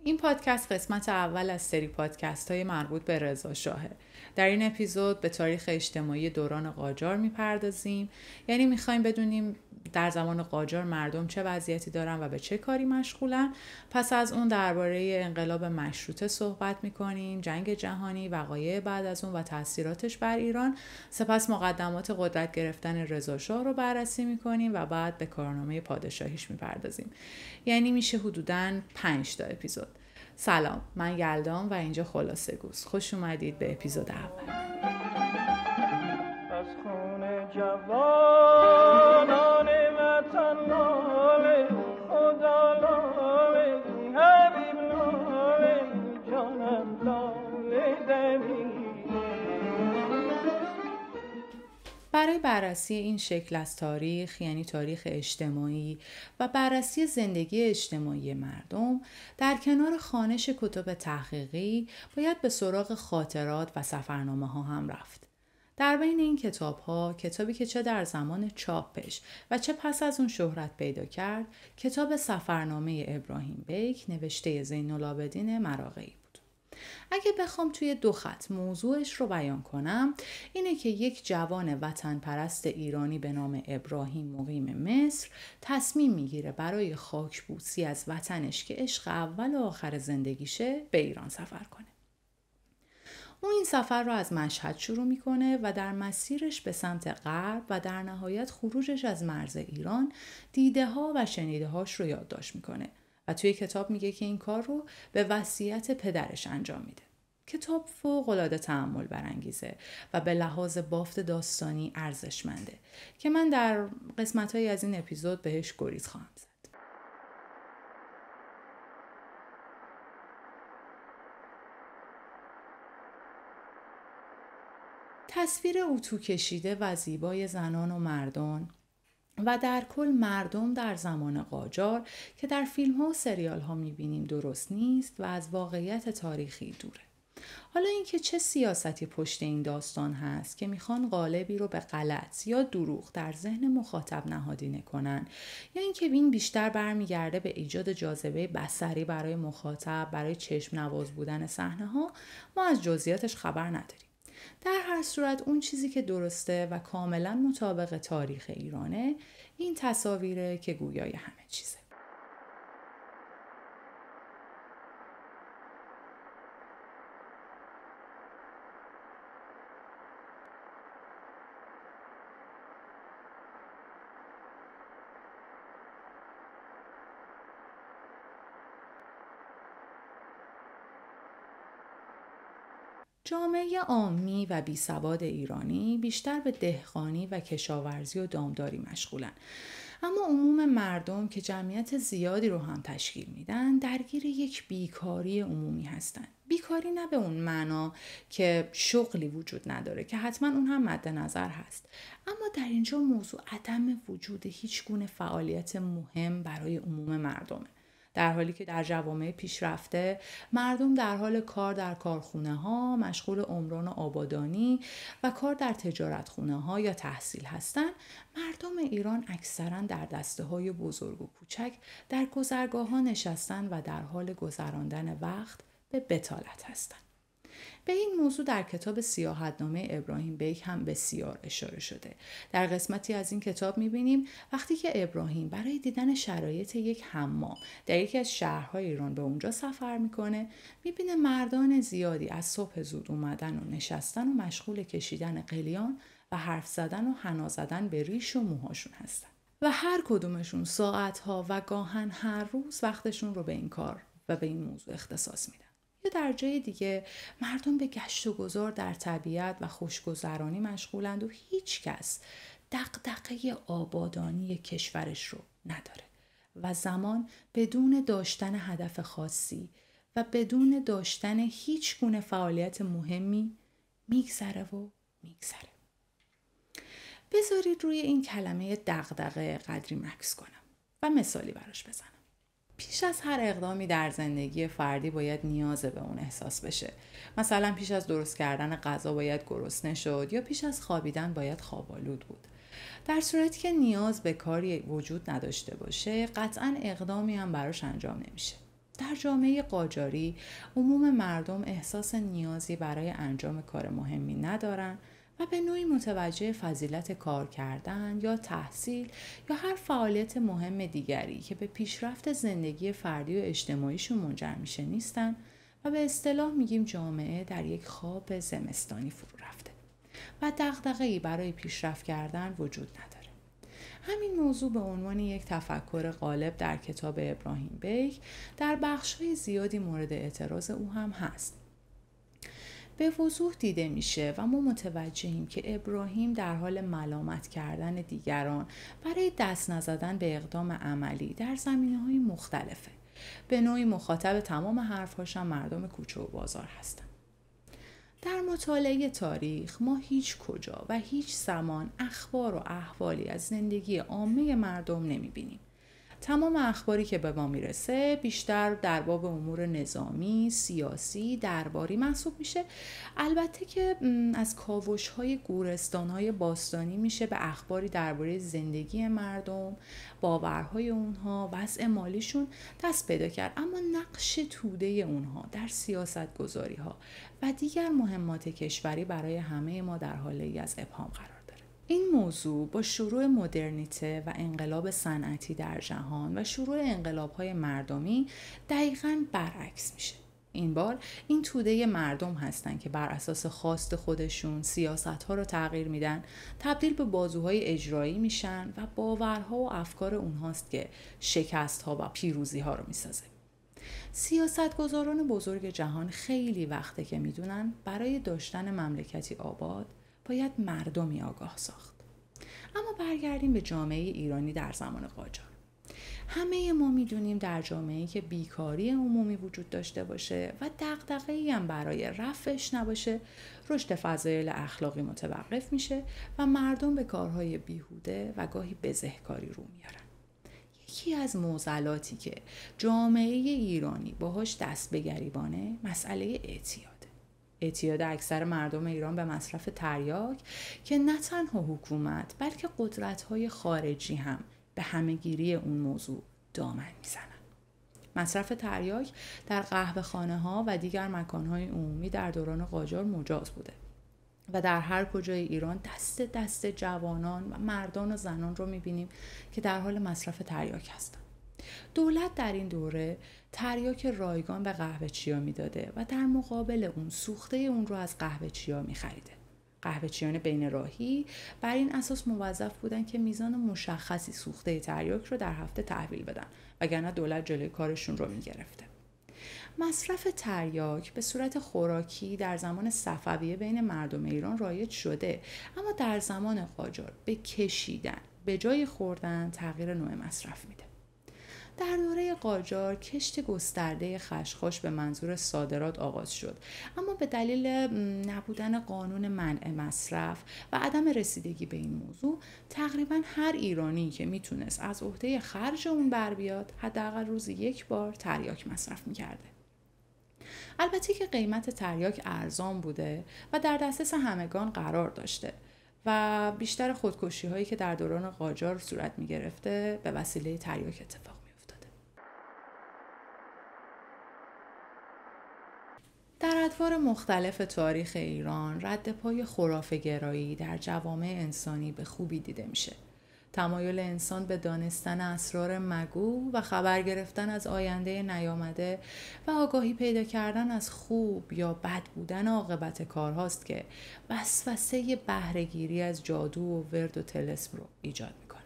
این پادکست قسمت اول از سری پادکست های مربوط به رضا شاهه. در این اپیزود به تاریخ اجتماعی دوران قاجار میپردازیم. یعنی میخوایم بدونیم در زمان قاجار مردم چه وضعیتی دارن و به چه کاری مشغولن. پس از اون درباره انقلاب مشروطه صحبت میکنیم، جنگ جهانی، وقایع بعد از اون و تاثیراتش بر ایران. سپس مقدمات قدرت گرفتن رضا شاه رو بررسی میکنیم و بعد به کارنامه پادشاهیش میپردازیم. یعنی میشه حدوداً 5 تا اپیزود. سلام، من یلدام و اینجا خلاصه گوست. خوش اومدید به اپیزود اول. از خون جوانان وطن لاله خدا لاله حبیب لاله جانم لاله دمی. برای بررسی این شکل از تاریخ، یعنی تاریخ اجتماعی و بررسی زندگی اجتماعی مردم، در کنار خوانش کتب تحقیقی باید به سراغ خاطرات و سفرنامه ها هم رفت. در بین این کتاب ها، کتابی که چه در زمان چاپش و چه پس از اون شهرت پیدا کرد، کتاب سفرنامه ابراهیم بیک نوشته زین‌العابدین مراغه‌ای. اگه بخوام توی 2 خط موضوعش رو بیان کنم، اینه که یک جوان وطن پرست ایرانی به نام ابراهیم مقیم مصر تصمیم میگیره برای خاکبوسی از وطنش که عشق اول و آخر زندگیشه به ایران سفر کنه. اون این سفر رو از مشهد شروع میکنه و در مسیرش به سمت غرب و در نهایت خروجش از مرز ایران دیده ها و شنیده هاش رو یادداشت میکنه و توی کتاب میگه که این کار رو به وصیت پدرش انجام میده. کتاب فوق‌العاده تأمل برانگیزه و به لحاظ بافت داستانی ارزشمنده که من در قسمت‌هایی از این اپیزود بهش گریز خواهم زد. تصویر اتو کشیده و زیبای زنان و مردان و در کل مردم در زمان قاجار که در فیلم ها و سریال ها میبینیم درست نیست و از واقعیت تاریخی دوره. حالا اینکه چه سیاستی پشت این داستان هست که میخوان قالبی رو به غلط یا دروغ در ذهن مخاطب نهادینه کنن، یا اینکه این بیشتر برمیگرده به ایجاد جاذبه بصری برای مخاطب، برای چشم نواز بودن صحنه ها، ما از جزئیاتش خبر نداریم. در هر صورت اون چیزی که درسته و کاملا مطابق تاریخ ایرانه این تصاویره که گویای همه چیزه. جامعه عامی و بیسواد ایرانی بیشتر به دهقانی و کشاورزی و دامداری مشغولن، اما عموم مردم که جمعیت زیادی رو هم تشکیل میدن درگیر یک بیکاری عمومی هستن. بیکاری نه به اون معنا که شغلی وجود نداره که حتما اون هم مد نظر هست، اما در اینجا موضوع عدم وجود هیچ گونه فعالیت مهم برای عموم مردمه. در حالی که در جوامع پیشرفته مردم در حال کار در کارخونه ها، مشغول عمران و آبادانی و کار در تجارت خونه ها یا تحصیل هستند، مردم ایران اکثرا در دسته های بزرگ و کوچک در گذرگاه ها نشستن و در حال گذراندن وقت به بطالت هستند. به این موضوع در کتاب سیاحتنامه ابراهیم بیک هم بسیار اشاره شده. در قسمتی از این کتاب می‌بینیم وقتی که ابراهیم برای دیدن شرایط یک حمام در یکی از شهرهای ایران به اونجا سفر میکنه، می‌بینه مردان زیادی از صبح زود اومدن و نشستن و مشغول کشیدن قلیان و حرف زدن و حنا زدن به ریش و موهاشون هستن و هر کدومشون ساعتها و گاهن هر روز وقتشون رو به این کار و به این موضوع اختصاص میدن. یا در جای دیگه مردم به گشت و گذار در طبیعت و خوشگذرانی مشغولند و هیچ کس دغدغه آبادانی کشورش رو نداره و زمان بدون داشتن هدف خاصی و بدون داشتن هیچ گونه فعالیت مهمی میگذره و میگذره. بذارید روی این کلمه دغدغه قدری مکث کنم و مثالی براش بزنم. پیش از هر اقدامی در زندگی فردی باید نیاز به اون احساس بشه. مثلا پیش از درست کردن غذا باید گرسنه شد یا پیش از خوابیدن باید خواب‌آلود بود. در صورتی که نیاز به کاری وجود نداشته باشه قطعاً اقدامی هم براش انجام نمیشه. در جامعه قاجاری عموم مردم احساس نیازی برای انجام کار مهمی ندارن و به نوعی متوجه فضیلت کار کردن یا تحصیل یا هر فعالیت مهم دیگری که به پیشرفت زندگی فردی و اجتماعیشون منجر میشه نیستن و به اصطلاح میگیم جامعه در یک خواب زمستانی فرو رفته و دغدغه‌ای برای پیشرفت کردن وجود نداره. همین موضوع به عنوان یک تفکر غالب در کتاب ابراهیم بیک در بخش‌های زیادی مورد اعتراض او هم هست. به وضوح دیده میشه و ما متوجهیم که ابراهیم در حال ملامت کردن دیگران برای دست نزدن به اقدام عملی در زمینه‌های مختلفه. به نوعی مخاطب تمام حرف‌هاش هم مردم کوچه و بازار هستن. در مطالعه تاریخ ما هیچ کجا و هیچ زمان اخبار و احوالی از زندگی عامه مردم نمی‌بینیم. تمام اخباری که به ما میرسه بیشتر در باب امور نظامی، سیاسی، درباری محسوب میشه. البته که از کاوش‌های گورستان‌های باستانی میشه به اخباری درباره زندگی مردم، باورهای اونها، وضع مالیشون دست پیدا کرد، اما نقش توده اونها در سیاست‌گذاری‌ها و دیگر مهمات کشوری برای همه ما در حالی از ابهام قرار داره. این موضوع با شروع مدرنیته و انقلاب صنعتی در جهان و شروع انقلاب‌های مردمی دقیقاً برعکس میشه. این بار این توده مردم هستن که بر اساس خواست خودشون سیاست‌ها رو تغییر میدن، تبدیل به بازوهای اجرایی میشن و باورها و افکار اونهاست که شکست‌ها و پیروزی‌ها رو میسازه. سیاستگزاران بزرگ جهان خیلی وقته که میدونن برای داشتن مملکتی آباد باید مردمی آگاه ساخت. اما برگردیم به جامعه ایرانی در زمان قاجار. همه ما میدونیم در جامعه‌ای که بیکاری عمومی وجود داشته باشه و دغدغه‌ای هم برای رفعش نباشه، رشد فضایل اخلاقی متوقف میشه و مردم به کارهای بیهوده و گاهی بزهکاری رو میارن. یکی از معضلاتی که جامعه ایرانی باهاش دست به گریبانه مسئله اعتیاد اکثر مردم ایران به مصرف تریاک که نه تنها حکومت بلکه قدرت‌های خارجی هم به همه‌گیری اون موضوع دامن میزنن. مصرف تریاک در قهوه‌خانه‌ها و دیگر مکان‌های عمومی در دوران قاجار مجاز بوده و در هر کجای ایران دست دست جوانان و مردان و زنان رو می‌بینیم که در حال مصرف تریاک هستند. دولت در این دوره تریاک رایگان به قهوه‌چی‌ها میداده و در مقابل اون سوخته اون رو از قهوه‌چی‌ها می‌خریده. قهوه‌چیان بین راهی بر این اساس موظف بودن که میزان مشخصی سوخته تریاک رو در هفته تحویل بدن، وگرنه دولت جلوی کارشون رو میگرفته. مصرف تریاک به صورت خوراکی در زمان صفویه بین مردم ایران رایج شده، اما در زمان قاجار به کشیدن به جای خوردن تغییر نوع مصرف میده. در دوره قاجار کشت گسترده خشخاش به منظور صادرات آغاز شد، اما به دلیل نبودن قانون منع مصرف و عدم رسیدگی به این موضوع تقریبا هر ایرانی که میتونست از عهده خرج اون بر بیاد حداقل روزی یک بار تریاک مصرف میکرده. البته که قیمت تریاک ارزان بوده و در دسترس همگان قرار داشته و بیشتر خودکشی هایی که در دوران قاجار صورت میگرفته به وسیله تریاک اتفاق میافتاده. در ادوار مختلف تاریخ ایران رد پای خرافه‌گرایی در جوامع انسانی به خوبی دیده میشه. تمایل انسان به دانستن اسرار مگو و خبر گرفتن از آینده نیامده و آگاهی پیدا کردن از خوب یا بد بودن عاقبت کارهاست که وسوسه بهره‌گیری از جادو و ورد و طلسم رو ایجاد میکنه.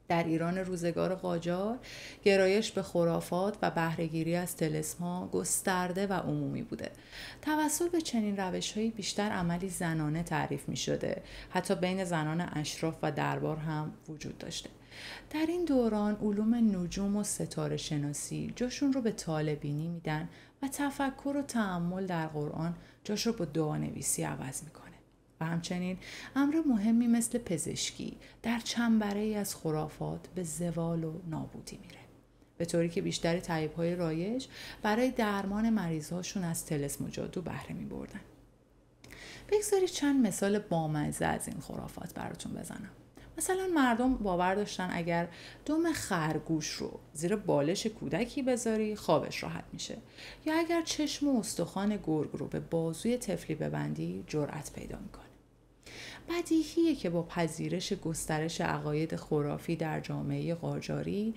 در ایران روزگار قاجار گرایش به خرافات و بهره‌گیری از طلسم‌ها گسترده و عمومی بوده. توسل به چنین روش‌هایی بیشتر عملی زنانه تعریف می‌شده، حتی بین زنان اشراف و دربار هم وجود داشته. در این دوران علوم نجوم و ستاره شناسی جاشون رو به طالع‌بینی میدن و تفکر و تأمل در قرآن جاش رو با دعانویسی عوض میکنه. و همچنین امر مهمی مثل پزشکی در چنبره‌ای از خرافات به زوال و نابودی میره، به طوری که بیشتر طبیب‌های رایج برای درمان مریض‌هاشون از طلسم و جادو بهره می‌بردن. بگذارید چند مثال بامزه از این خرافات براتون بزنم. مثلا مردم باور داشتن اگر دم خرگوش رو زیر بالش کودکی بذاری خوابش راحت میشه، یا اگر چشم و استخوان گرگ رو به بازوی طفلی ببندی جرأت پیدا میکنه. بدیهیه که با پذیرش گسترش عقاید خرافی در جامعه قاجاری،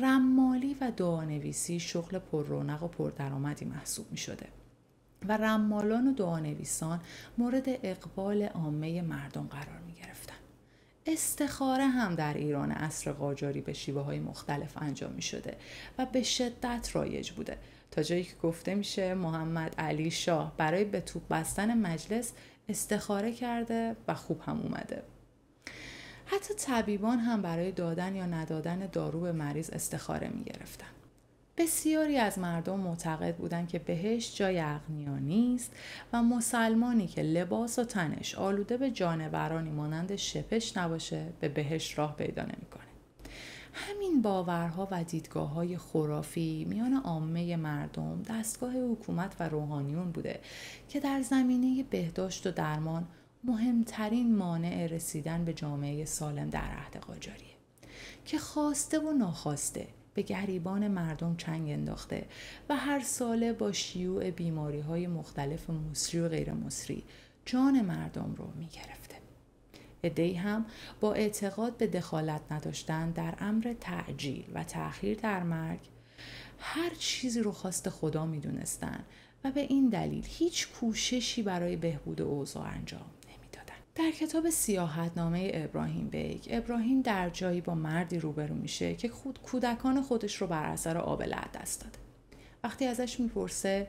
رمالی و دعانویسی شغل پر رونق و پردرآمدی محسوب می شده و رمالان و دعانویسان مورد اقبال عامه مردم قرار می گرفتن. استخاره هم در ایران عصر قاجاری به شیوه‌های مختلف انجام می شده و به شدت رایج بوده، تا جایی که گفته میشه محمد علی شاه برای به توپ بستن مجلس استخاره کرده و خوب هم اومده. حتی طبیبان هم برای دادن یا ندادن دارو به مریض استخاره می گرفتن. بسیاری از مردم معتقد بودند که بهشت جای اغنیا نیست و مسلمانی که لباس و تنش آلوده به جانورانی مانند شپش نباشه به بهشت راه پیدا نمی‌کنه. همین باورها و دیدگاه‌های خرافی میان عامه مردم دستگاه حکومت و روحانیون بوده که در زمینه بهداشت و درمان مهمترین مانع رسیدن به جامعه سالم در عهد قاجاریه که خواسته و ناخواسته به گریبان مردم چنگ انداخته و هر ساله با شیوع بیماری‌های مختلف مصری و غیر مصری جان مردم رو می‌گرفته. عده‌ای هم با اعتقاد به دخالت نداشتن در امر تعجیل و تأخیر در مرگ هر چیزی رو خواست خدا می‌دونستن و به این دلیل هیچ کوششی برای بهبود اوضاع انجام نمی‌دادن. در کتاب سیاحتنامه ابراهیم بیگ، ابراهیم در جایی با مردی روبرو میشه که کودکان خودش رو بر اثر آبله دست داده. وقتی ازش میپرسه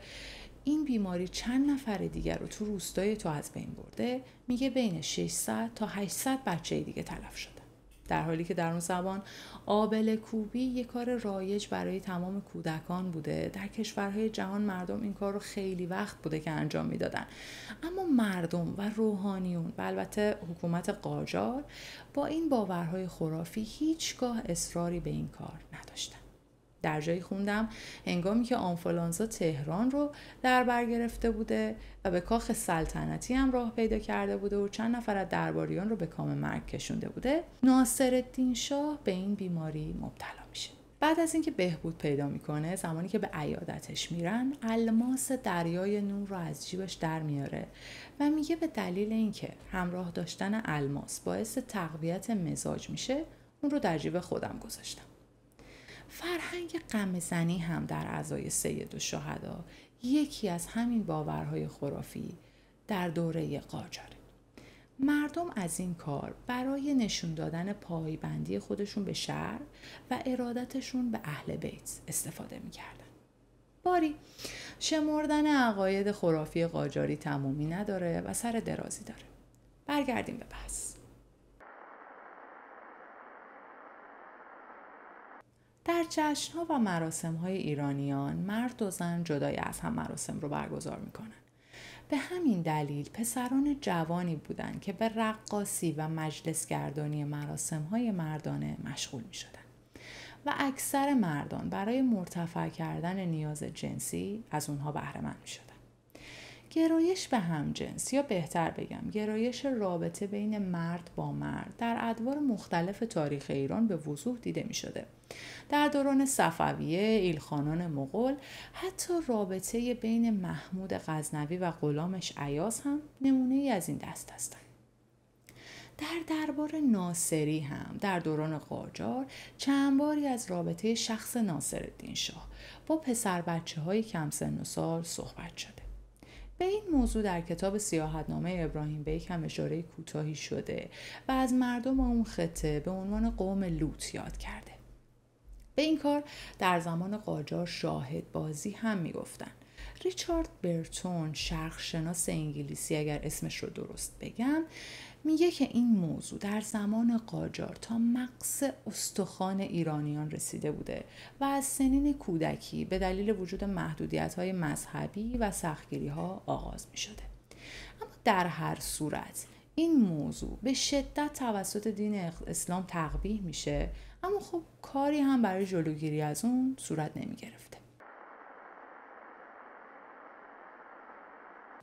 این بیماری چند نفر دیگر رو تو روستای تو از بین برده، میگه بین 600 تا 800 بچه دیگه تلف شده. در حالی که در اون زمان آبله کوبی یک کار رایج برای تمام کودکان بوده. در کشورهای جهان مردم این کار رو خیلی وقت بوده که انجام میدادن، اما مردم و روحانیون و البته حکومت قاجار با این باورهای خرافی هیچگاه اصراری به این کار نداشتن. در جایی خوندم هنگامی که آنفولانزا تهران رو در بر گرفته بوده و به کاخ سلطنتی هم راه پیدا کرده بوده و چند نفر از درباریان رو به کام مرگ کشونده بوده، ناصرالدین شاه به این بیماری مبتلا میشه. بعد از اینکه بهبود پیدا میکنه، زمانی که به عیادتش میرن، الماس دریای نور رو از جیبش در میاره و میگه به دلیل اینکه همراه داشتن الماس باعث تقویت مزاج میشه، اون رو در جیب خودم گذاشتم. فرهنگ غم‌زنی هم در اعضای سید الشهدا یکی از همین باورهای خرافی در دوره قاجاره. مردم از این کار برای نشون دادن پایبندی خودشون به شرع و ارادتشون به اهل بیت استفاده می‌کردن. باری شمردن عقاید خرافی قاجاری تمومی نداره و سر درازی داره. برگردیم به بحث. در جشن‌ها و مراسم‌های ایرانیان مرد و زن جدای از هم مراسم رو برگزار می‌کنن. به همین دلیل پسران جوانی بودند که به رقاصی و مجلسگردانی مراسم‌های مردانه مشغول می‌شدند و اکثر مردان برای مرتفع کردن نیاز جنسی از اونها بهره مند می‌شدند. گرایش به همجنس، یا بهتر بگم گرایش رابطه بین مرد با مرد، در ادوار مختلف تاریخ ایران به وضوح دیده می شده. در دوران صفویه، ایلخانان مغول، حتی رابطه بین محمود غزنوی و غلامش ایاز هم نمونه ای از این دست هستند. در دربار ناصری هم در دوران قاجار چند باری از رابطه شخص ناصرالدین شاه با پسر بچه های کم سن و سال صحبت شده. به این موضوع در کتاب سیاحتنامه ابراهیم بیگ هم اشاره کوتاهی شده و از مردم اون خطه به عنوان قوم لوط یاد کرده. به این کار در زمان قاجار شاهد بازی هم میگفتن. ریچارد برتون، شرقشناس انگلیسی اگر اسمش رو درست بگم، میگه که این موضوع در زمان قاجار تا مغز استخوان ایرانیان رسیده بوده و از سنین کودکی به دلیل وجود محدودیت‌های مذهبی و سختگیری‌ها آغاز می‌شده. اما در هر صورت این موضوع به شدت توسط دین اسلام تقبیح میشه، اما خب کاری هم برای جلوگیری از اون صورت نمی‌گرفته.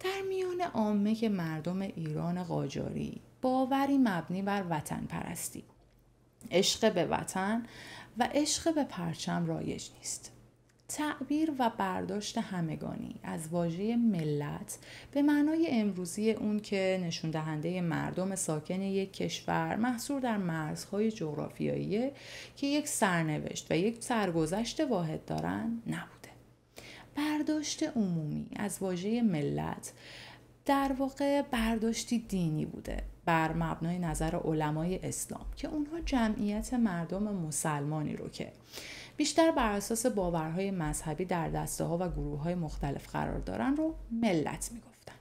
در میان عامه مردم ایران قاجاری باوری مبنی بر وطن پرستی. عشق به وطن و عشق به پرچم رایج نیست. تعبیر و برداشت همگانی از واژه ملت به معنای امروزی اون که نشون دهنده مردم ساکن یک کشور محصور در مرزهای جغرافیایی که یک سرنوشت و یک سرگذشت واحد دارن نبوده. برداشت عمومی از واژه ملت در واقع برداشتی دینی بوده بر مبنای نظر علمای اسلام که اونها جمعیت مردم مسلمانی رو که بیشتر بر اساس باورهای مذهبی در دسته‌ها و گروه‌های مختلف قرار دارن رو ملت میگفتن.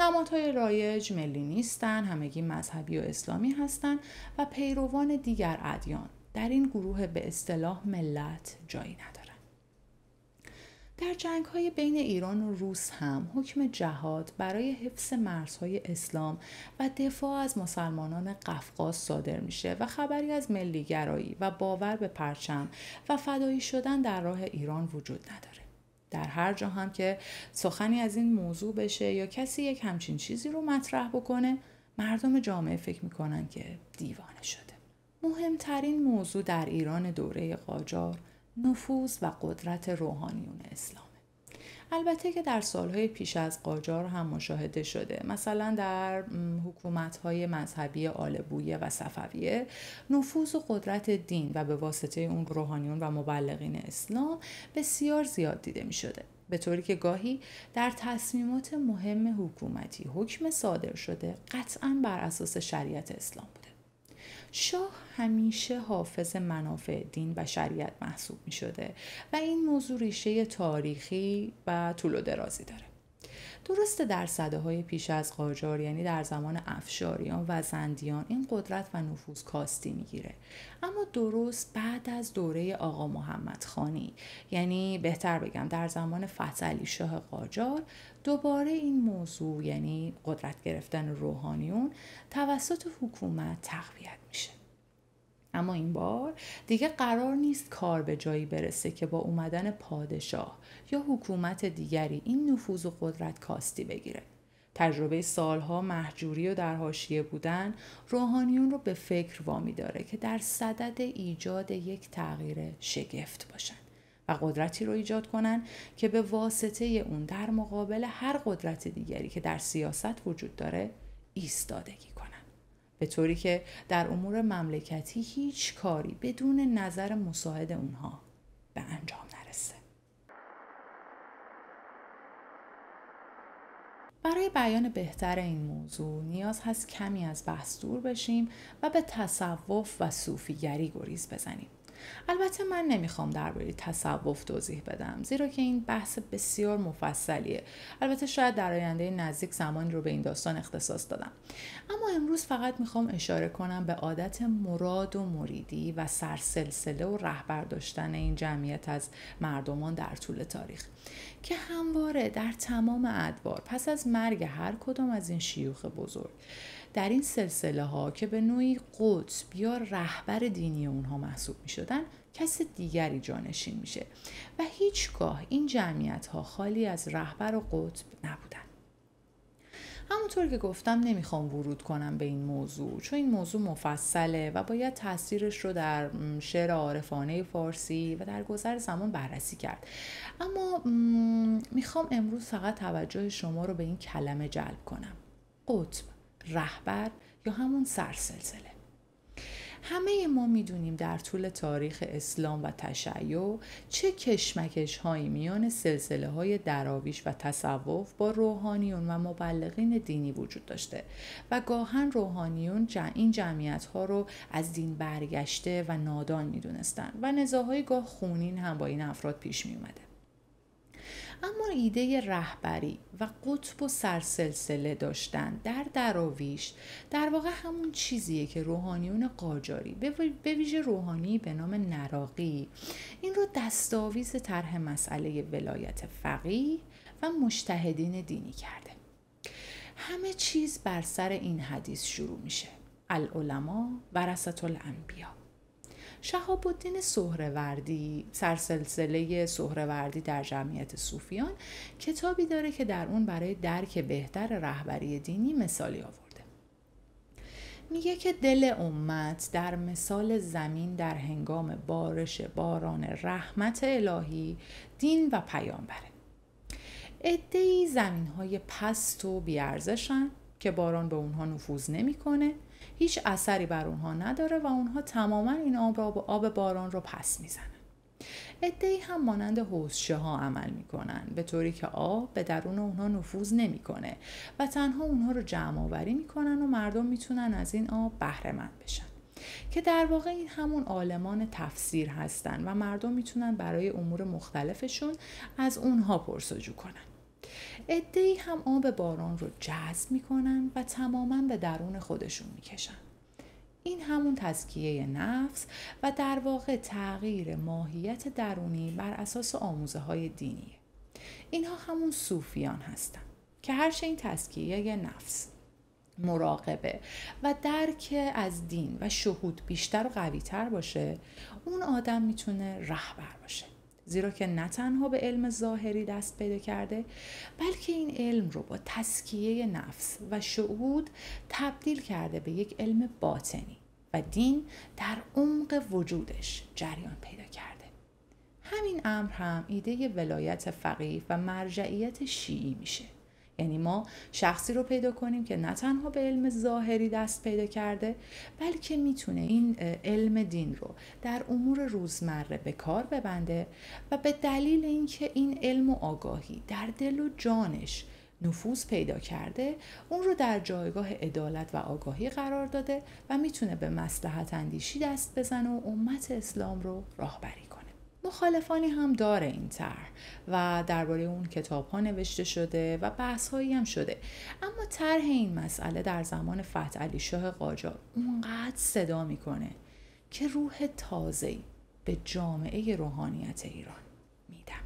نمادهای رایج ملی نیستن، همگی مذهبی و اسلامی هستن و پیروان دیگر ادیان در این گروه به اصطلاح ملت جایی ندارن. در جنگ‌های بین ایران و روس هم حکم جهاد برای حفظ مرزهای اسلام و دفاع از مسلمانان قفقاز صادر میشه و خبری از ملیگرایی و باور به پرچم و فدایی شدن در راه ایران وجود نداره. در هر جا هم که سخنی از این موضوع بشه یا کسی یک همچین چیزی رو مطرح بکنه، مردم جامعه فکر میکنن که دیوانه شده. مهمترین موضوع در ایران دوره قاجار نفوذ و قدرت روحانیون اسلامه. البته که در سالهای پیش از قاجار هم مشاهده شده، مثلا در حکومت‌های مذهبی آل بویه و صفویه نفوذ و قدرت دین و به واسطه اون روحانیون و مبلغین اسلام بسیار زیاد دیده می شده، به طوری که گاهی در تصمیمات مهم حکومتی حکم صادر شده قطعاً بر اساس شریعت اسلام بوده. شاه همیشه حافظ منافع دین و شریعت محسوب می شده و این موضوع ریشه تاریخی و طول و درازی داره. درسته در سده‌های پیش از قاجار، یعنی در زمان افشاریان و زندیان، این قدرت و نفوذ کاستی میگیره، اما درست بعد از دوره آقا محمد خانی، یعنی بهتر بگم در زمان فتحعلی شاه قاجار، دوباره این موضوع یعنی قدرت گرفتن روحانیون توسط حکومت تقویت میشه. اما این بار دیگه قرار نیست کار به جایی برسه که با اومدن پادشاه یا حکومت دیگری این نفوذ و قدرت کاستی بگیره. تجربه سالها مهجوری و در حاشیه بودن روحانیون رو به فکر وامی داره که در صدد ایجاد یک تغییر شگفت باشن و قدرتی رو ایجاد کنن که به واسطه اون در مقابل هر قدرت دیگری که در سیاست وجود داره ایستادگی کنن، به طوری که در امور مملکتی هیچ کاری بدون نظر مساعد اونها به انجام نرسه. برای بیان بهتر این موضوع نیاز هست کمی از بحث دور بشیم و به تصوف و صوفیگری گریز بزنیم. البته من نمیخوام درباره تصوف توضیح بدم، زیرا که این بحث بسیار مفصلیه. البته شاید در آینده نزدیک زمانی رو به این داستان اختصاص دادم، اما امروز فقط میخوام اشاره کنم به عادت مراد و مریدی و سرسلسله و رهبر داشتن این جمعیت از مردمان در طول تاریخ که همواره در تمام ادوار پس از مرگ هر کدام از این شیوخ بزرگ در این سلسله ها که به نوعی قطب یا رهبر دینی اونها محسوب می شدن کس دیگری جانشین میشه و هیچگاه این جمعیت ها خالی از رهبر و قطب نبودن. همونطور که گفتم نمیخوام ورود کنم به این موضوع، چون این موضوع مفصله و باید تاثیرش رو در شعر عارفانه فارسی و در گذر زمان بررسی کرد. اما میخوام امروز فقط توجه شما رو به این کلمه جلب کنم: قطب، رهبر یا همون سرسلسله. همه ما میدونیم در طول تاریخ اسلام و تشیع چه کشمکش هایی میان سلسله های دراویش و تصوف با روحانیون و مبلغین دینی وجود داشته و گاهن روحانیون این جمعیت ها رو از دین برگشته و نادان میدونستن و نزاعهای گاه خونین هم با این افراد پیش می اومده. اما ایده رهبری و قطب و سرسلسله داشتن در دراویش در واقع همون چیزیه که روحانیون قاجاری به ویژه روحانی به نام نراقی این رو دستاویز طرح مسئله ولایت فقیه و مجتهدین دینی کرده. همه چیز بر سر این حدیث شروع میشه: العلماء ورثة الانبیاء. شهاب الدین سهروردی، سرسلسله سهروردی در جمعیت صوفیان، کتابی داره که در اون برای درک بهتر رهبری دینی مثالی آورده. میگه که دل امت در مثال زمین در هنگام بارش باران رحمت الهی، دین و پیامبره. عده‌ای زمین‌های پست و بی‌ارزشن که باران به اونها نفوذ نمی‌کنه، هیچ اثری بر اونها نداره و اونها تماما این آب باران رو پس میزنن. عده‌ای هم مانند حوضچه ها عمل میکنن، به طوری که آب به درون اونها نفوذ نمیکنه و تنها اونها رو جمع آوری میکنن و مردم میتونن از این آب بهره مند بشن، که در واقع این همون عالمان تفسیر هستن و مردم میتونن برای امور مختلفشون از اونها پرسجو کنن. عده‌ای هم آب باران رو جذب میکنن و تماما به درون خودشون میکشن. این همون تزکیه نفس و در واقع تغییر ماهیت درونی بر اساس آموزه های دینیه. اینها همون صوفیان هستن که هرچه این تزکیه نفس، مراقبه و درک از دین و شهود بیشتر و قوی تر باشه، اون آدم میتونه رهبر باشه، زیرا که نه تنها به علم ظاهری دست پیدا کرده، بلکه این علم رو با تزکیه نفس و شهود تبدیل کرده به یک علم باطنی و دین در عمق وجودش جریان پیدا کرده. همین امر هم ایده ولایت فقیه و مرجعیت شیعی میشه. یعنی ما شخصی رو پیدا کنیم که نه تنها به علم ظاهری دست پیدا کرده، بلکه میتونه این علم دین رو در امور روزمره به کار ببنده و به دلیل اینکه این علم و آگاهی در دل و جانش نفوذ پیدا کرده، اون رو در جایگاه عدالت و آگاهی قرار داده و میتونه به مصلحت اندیشی دست بزنه و امت اسلام رو راهبری کنه. مخالفانی هم داره این طرح و درباره اون کتاب ها نوشته شده و بحث هایی هم شده، اما طرح این مسئله در زمان فتح علی شاه قاجار اونقدر صدا میکنه که روح تازه‌ای به جامعه روحانیت ایران میدمه.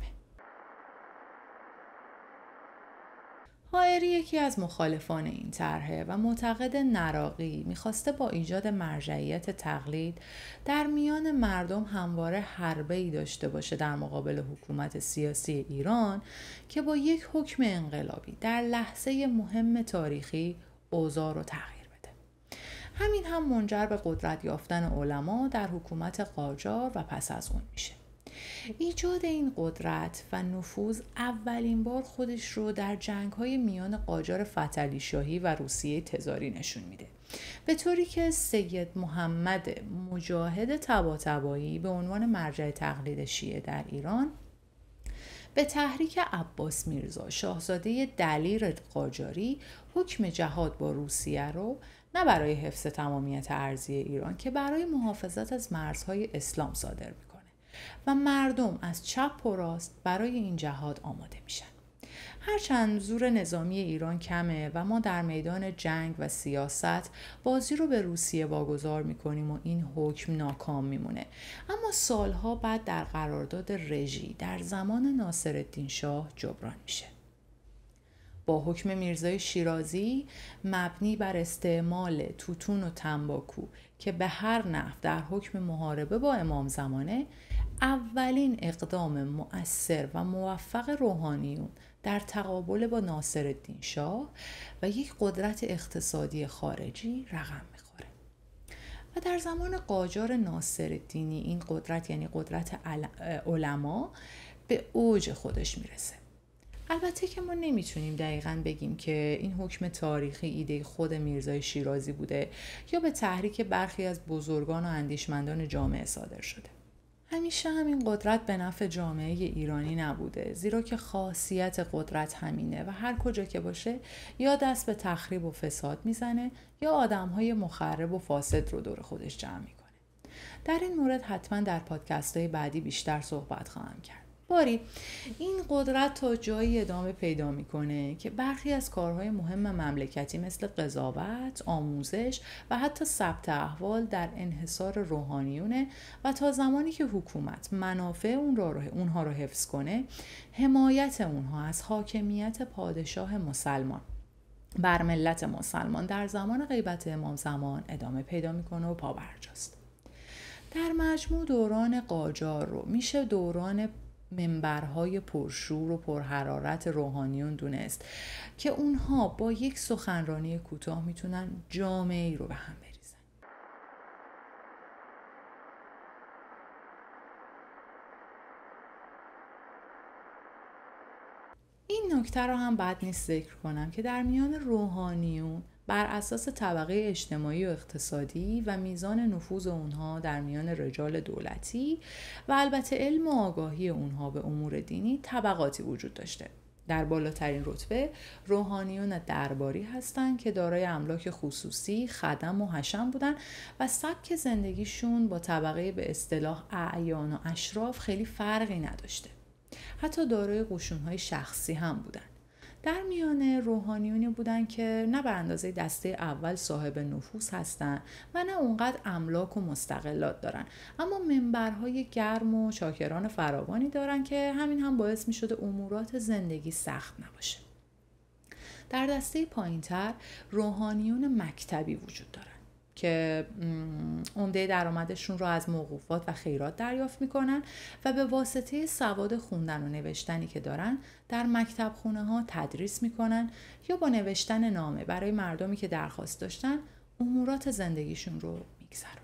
حائری یکی از مخالفان این طرحه و معتقد نراقی میخواسته با ایجاد مرجعیت تقلید در میان مردم همواره حربه‌ای داشته باشه در مقابل حکومت سیاسی ایران که با یک حکم انقلابی در لحظه مهم تاریخی اوضاع رو تغییر بده. همین هم منجر به قدرت یافتن علما در حکومت قاجار و پس از اون میشه. ایجاد این قدرت و نفوذ اولین بار خودش رو در جنگ‌های میان قاجار فتحعلی شاهی و روسیه تزاری نشون میده، به طوری که سید محمد مجاهد طباطبایی به عنوان مرجع تقلید شیعه در ایران به تحریک عباس میرزا شاهزاده دلیر قاجاری حکم جهاد با روسیه رو نه برای حفظ تمامیت ارضی ایران که برای محافظت از مرزهای اسلام صادر میکنه و مردم از چپ و راست برای این جهاد آماده میشن. هرچند زور نظامی ایران کمه و ما در میدان جنگ و سیاست بازی رو به روسیه واگذار میکنیم و این حکم ناکام میمونه، اما سالها بعد در قرارداد رژی در زمان ناصرالدین شاه جبران میشه. با حکم میرزای شیرازی مبنی بر استعمال توتون و تنباکو که به هر نحو در حکم محاربه با امام زمانه، اولین اقدام مؤثر و موفق روحانیون در تقابل با ناصرالدین شاه و یک قدرت اقتصادی خارجی رقم میخوره. و در زمان قاجار ناصرالدینی این قدرت، یعنی قدرت علما، به اوج خودش میرسه. البته که ما نمیتونیم دقیقاً بگیم که این حکم تاریخی ایده خود میرزای شیرازی بوده یا به تحریک برخی از بزرگان و اندیشمندان جامعه صادر شده. همیشه همین قدرت به نفع جامعه ایرانی نبوده، زیرا که خاصیت قدرت همینه و هر کجا که باشه یا دست به تخریب و فساد میزنه یا آدمهای مخرب و فاسد رو دور خودش جمع میکنه. در این مورد حتما در پادکست‌های بعدی بیشتر صحبت خواهم کرد. باری این قدرت تا جایی ادامه پیدا میکنه که برخی از کارهای مهم مملکتی مثل قضاوت، آموزش و حتی ثبت احوال در انحصار روحانیونه و تا زمانی که حکومت منافع اونها رو حفظ کنه، حمایت اونها از حاکمیت پادشاه مسلمان بر ملت مسلمان در زمان غیبت امام زمان ادامه پیدا میکنه و پابرجاست. در مجموع دوران قاجار رو میشه دوران منبرهای پرشور و پرحرارت روحانیون دونست که اونها با یک سخنرانی کوتاه میتونن جامعه ای رو به هم بریزن. این نکته رو هم بد نیست ذکر کنم که در میان روحانیون بر اساس طبقه اجتماعی و اقتصادی و میزان نفوذ اونها در میان رجال دولتی و البته علم و آگاهی اونها به امور دینی طبقاتی وجود داشته. در بالاترین رتبه روحانیون درباری هستند که دارای املاک خصوصی، خدم و حشم بودن و سبک زندگیشون با طبقه به اصطلاح اعیان و اشراف خیلی فرقی نداشته. حتی دارای قشون‌های شخصی هم بودن. در میان روحانیونی بودن که نه به اندازه دسته اول صاحب نفوذ هستن و نه اونقدر املاک و مستقلات دارن، اما منبرهای گرم و شاکران فراوانی دارن که همین هم باعث می شده امورات زندگی سخت نباشه. در دسته پایین‌تر روحانیون مکتبی وجود دارن که عمده درآمدشون رو از موقوفات و خیرات دریافت میکنن و به واسطه سواد خوندن و نوشتنی که دارن در مکتب خونه ها تدریس میکنن یا با نوشتن نامه برای مردمی که درخواست داشتن امورات زندگیشون رو میگذرونن.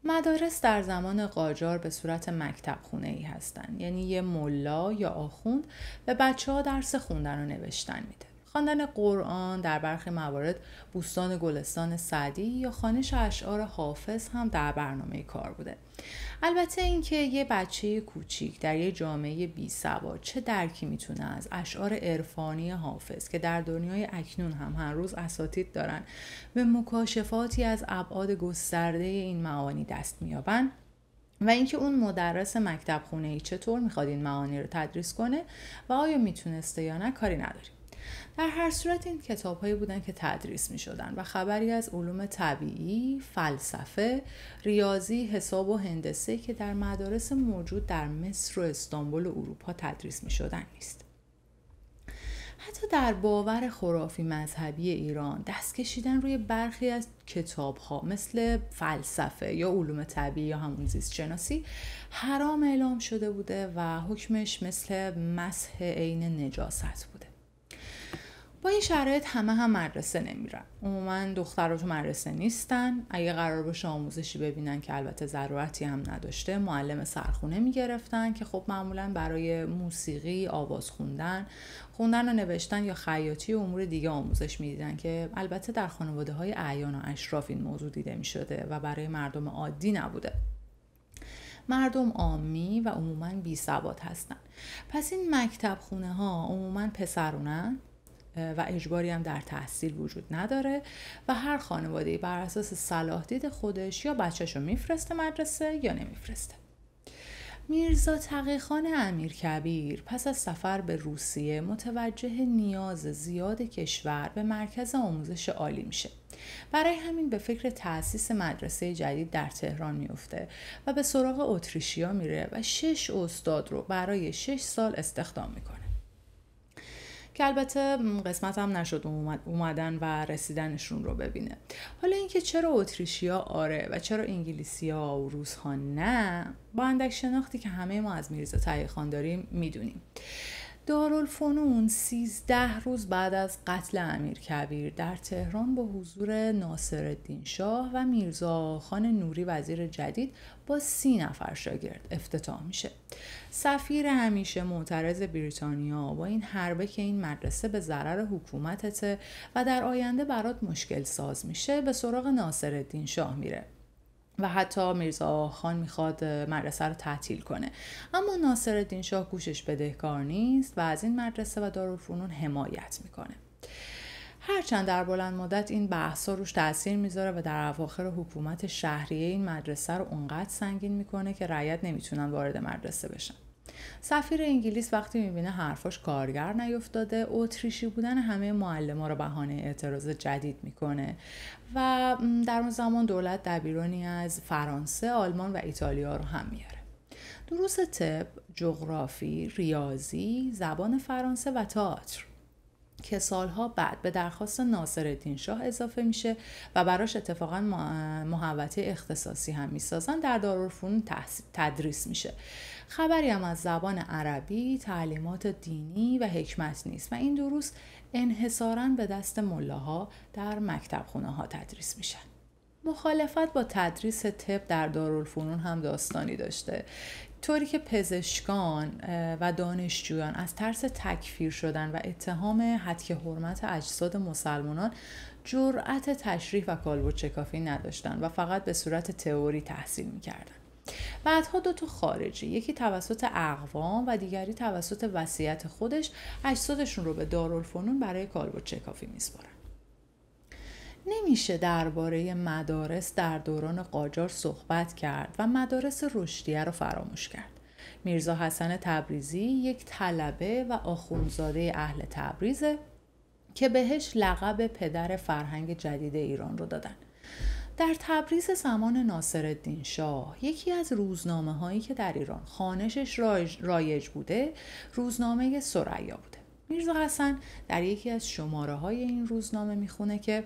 مدارس در زمان قاجار به صورت مکتب خونه‌ای هستن، یعنی یه ملا یا آخوند به بچه‌ها درس خوندن و نوشتن میده. خواندن قرآن، در برخی موارد بوستان گلستان سعدی یا خوانش اشعار حافظ هم در برنامه کار بوده. البته اینکه یه بچه کوچیک در یه جامعه بی‌سواد چه درکی میتونه از اشعار عرفانی حافظ که در دنیای اکنون هم هر روز اساتید دارن به مکاشفاتی از ابعاد گسترده این معانی دست میابن و اینکه اون مدرس مکتب خونه‌ای چطور میخواد این معانی رو تدریس کنه و آیا میتونسته یا نه کاری نداریم. در هر صورت این کتاب‌هایی بودن که تدریس می‌شدن و خبری از علوم طبیعی، فلسفه، ریاضی، حساب و هندسه که در مدارس موجود در مصر و استانبول و اروپا تدریس می‌شدن نیست. حتی در باور خرافی مذهبی ایران دست کشیدن روی برخی از کتاب‌ها مثل فلسفه یا علوم طبیعی یا همون زیست شناسی حرام اعلام شده بوده و حکمش مثل مسح عین نجاست بوده. با این شرایط همه هم مدرسه نمیرن. عموما دخترها تو مدرسه نیستن. اگه قرار باشه آموزشی ببینن که البته ضرورتی هم نداشته، معلم سرخونه میگرفتن که خب معمولا برای موسیقی، آواز خوندن و نوشتن یا خیاطی و امور دیگه آموزش میدیدن که البته در خانواده‌های اعیان و اشراف این موضوع دیده میشده و برای مردم عادی نبوده. مردم عامی و عموما بی سواد هستن. پس این مکتب خونه ها عموما پسرونن و اجباری هم در تحصیل وجود نداره و هر خانواده‌ای بر اساس صلاح دید خودش یا بچه‌شو میفرسته مدرسه یا نمیفرسته. میرزا تقی‌خان امیرکبیر پس از سفر به روسیه متوجه نیاز زیاد کشور به مرکز آموزش عالی میشه. برای همین به فکر تأسیس مدرسه جدید در تهران میفته و به سراغ اتریشیا میره و 6 استاد رو برای 6 سال استخدام میکنه. که البته قسمت هم نشد اومدن و رسیدنشون رو ببینه. حالا اینکه چرا اتریشیا آره و چرا انگلیسی‌ها و روس‌ها نه، با اندک شناختی که همه ما از میرزا تقی‌خان داریم میدونیم. دارالفنون 13 روز بعد از قتل امیرکبیر در تهران با حضور ناصرالدین شاه و میرزا خان نوری وزیر جدید با 30 نفر شاگرد افتتاح میشه. سفیر همیشه معترض بریتانیا با این حربه که این مدرسه به ضرر حکومتته و در آینده برات مشکل ساز میشه به سراغ ناصرالدین شاه میره و حتی میرزا خان میخواد مدرسه رو تعطیل کنه، اما ناصرالدین شاه گوشش بدهکار نیست و از این مدرسه و دارالفنون حمایت میکنه. هرچند در بلند مدت این بحثا روش تأثیر میذاره و در اواخر حکومت شهریه این مدرسه رو اونقدر سنگین میکنه که رعیت نمیتونن وارد مدرسه بشن. سفیر انگلیس وقتی میبینه حرفاش کارگر نیفتاده، اتریشی بودن همه معلم‌ها رو بهانه اعتراض جدید میکنه و در اون زمان دولت دبیرانی از فرانسه، آلمان و ایتالیا رو هم میاره. دروس طب، جغرافی، ریاضی، زبان فرانسه و تئاتر که سالها بعد به درخواست ناصرالدین شاه اضافه میشه و براش اتفاقا محوطه اختصاصی هم میسازن، در دارالفنون تدریس میشه. خبری هم از زبان عربی، تعلیمات دینی و حکمت نیست و این دروس انحصاراً به دست ملاها در مکتب خونه ها تدریس میشن. مخالفت با تدریس طب در دارالفنون هم داستانی داشته، طوری که پزشکان و دانشجویان از ترس تکفیر شدن و اتهام هتک حرمت اجساد مسلمانان جرأت تشریح و کالبد شکافی نداشتند و فقط به صورت تئوری تحصیل می‌کردند. بعدها 2 خارجی، یکی توسط اقوام و دیگری توسط وصیت خودش، اجسادشون رو به دارالفنون برای کالبد شکافی می‌سپارن. نمیشه درباره مدارس در دوران قاجار صحبت کرد و مدارس رشدیه رو فراموش کرد. میرزا حسن تبریزی یک طلبه و آخوندزاده اهل تبریزه که بهش لقب پدر فرهنگ جدید ایران رو دادن. در تبریز زمان ناصرالدین شاه یکی از روزنامه هایی که در ایران خوانشش رایج بوده روزنامه ثریا بوده. میرزا حسن در یکی از شماره های این روزنامه میخونه که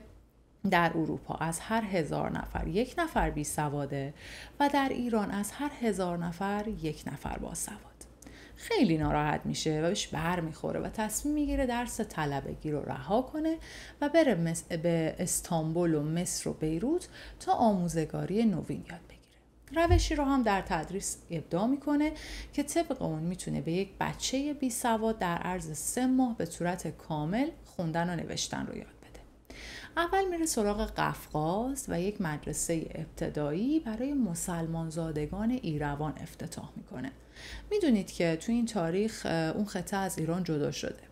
در اروپا از هر 1000 نفر 1 نفر بی سواده و در ایران از هر 1000 نفر 1 نفر باسواد. خیلی ناراحت میشه و بهش بر میخوره و تصمیم میگیره درس طلبگی رو رها کنه و بره به استانبول و مصر و بیروت تا آموزگاری نوین یاد بگیره. روشی رو هم در تدریس ابداع میکنه که طبق اون میتونه به یک بچه بی سواد در عرض 3 ماه به صورت کامل خوندن و نوشتن رو یاد بده. اول میره سراغ قفقاز و یک مدرسه ابتدایی برای مسلمان زادگان ایروان افتتاح میکنه. میدونید که تو این تاریخ اون خطه از ایران جدا شده.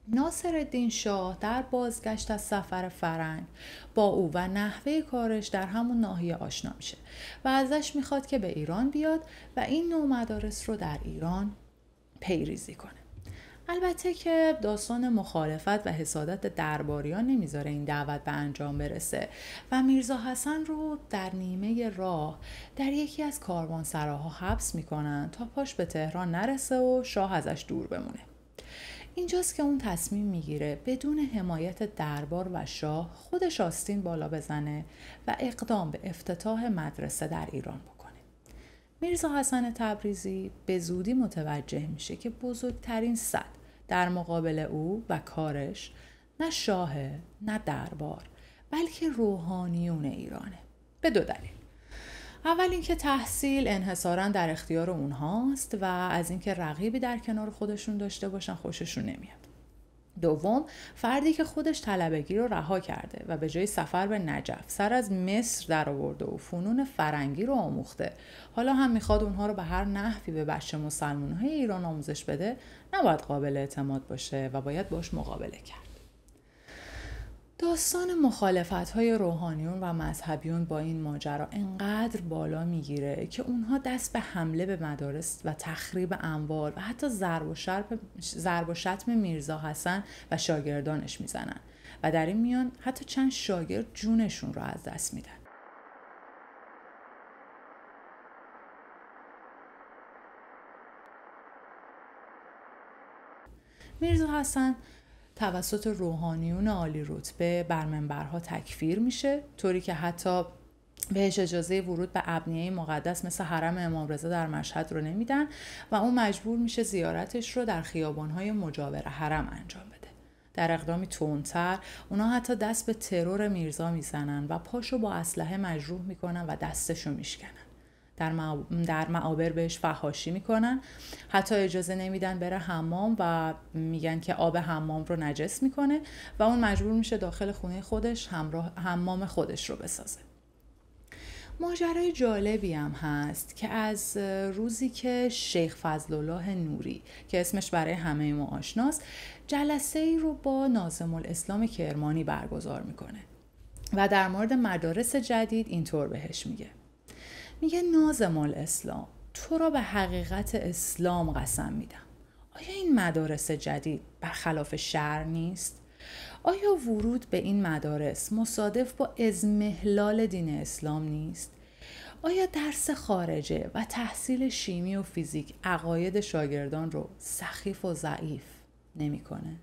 ناصرالدین شاه در بازگشت از سفر فرنگ با او و نحوه کارش در همون ناحیه آشنا میشه و ازش میخواد که به ایران بیاد و این نوع مدارس رو در ایران پیریزی کنه. البته که داستان مخالفت و حسادت درباریان نمیذاره این دعوت به انجام برسه و میرزا حسن رو در نیمه راه در یکی از کاروانسراها حبس میکنن تا پاش به تهران نرسه و شاه ازش دور بمونه. اینجاست که اون تصمیم میگیره بدون حمایت دربار و شاه خودش آستین بالا بزنه و اقدام به افتتاح مدرسه در ایران بکنه. میرزا حسن تبریزی به زودی متوجه میشه که بزرگترین سد در مقابل او و کارش نه شاهه نه دربار بلکه روحانیون ایرانه، به 2 دلیل. اول اینکه تحصیل انحصاراً در اختیار اونهاست و از اینکه رقیبی در کنار خودشون داشته باشن خوششون نمیاد. دوم، فردی که خودش طلبگی رو رها کرده و به جای سفر به نجف سر از مصر در آورده و فنون فرنگی رو آموخته، حالا هم میخواد اونها رو به هر نحوی به بچه مسلمان‌های ایران آموزش بده، نباید قابل اعتماد باشه و باید باش مقابله کرد. داستان مخالفت‌های روحانیون و مذهبیون با این ماجرا انقدر بالا میگیره که اونها دست به حمله به مدارس و تخریب اموال و حتی ضرب و شتم میرزا حسن و شاگردانش میزنن و در این میان حتی چند شاگرد جونشون رو از دست میدن. میرزا حسن توسط روحانیون عالی رتبه بر منبرها تکفیر میشه، طوری که حتی بهش اجازه ورود به ابنیه مقدس مثل حرم امام رضا در مشهد رو نمیدن و اون مجبور میشه زیارتش رو در خیابان‌های مجاور حرم انجام بده. در اقدامی تندتر اونا حتی دست به ترور میرزا میزنن و پاشو با اسلحه مجروح میکنن و دستشو میشکنن. در معابر بهش فحاشی میکنن، حتی اجازه نمیدن بره حمام و میگن که آب حمام رو نجس میکنه و اون مجبور میشه داخل خونه خودش حمام خودش رو بسازه. ماجرای جالبی هم هست که از روزی که شیخ فضلالله نوری که اسمش برای همه ما آشناست جلسه ای رو با ناظم الاسلام کرمانی برگزار میکنه و در مورد مدارس جدید اینطور بهش میگه ناظم الاسلام، تو را به حقیقت اسلام قسم میدم. آیا این مدارس جدید برخلاف شرع نیست؟ آیا ورود به این مدارس مصادف با اضمحلال دین اسلام نیست؟ آیا درس خارجه و تحصیل شیمی و فیزیک عقاید شاگردان رو سخیف و ضعیف نمی‌کنه؟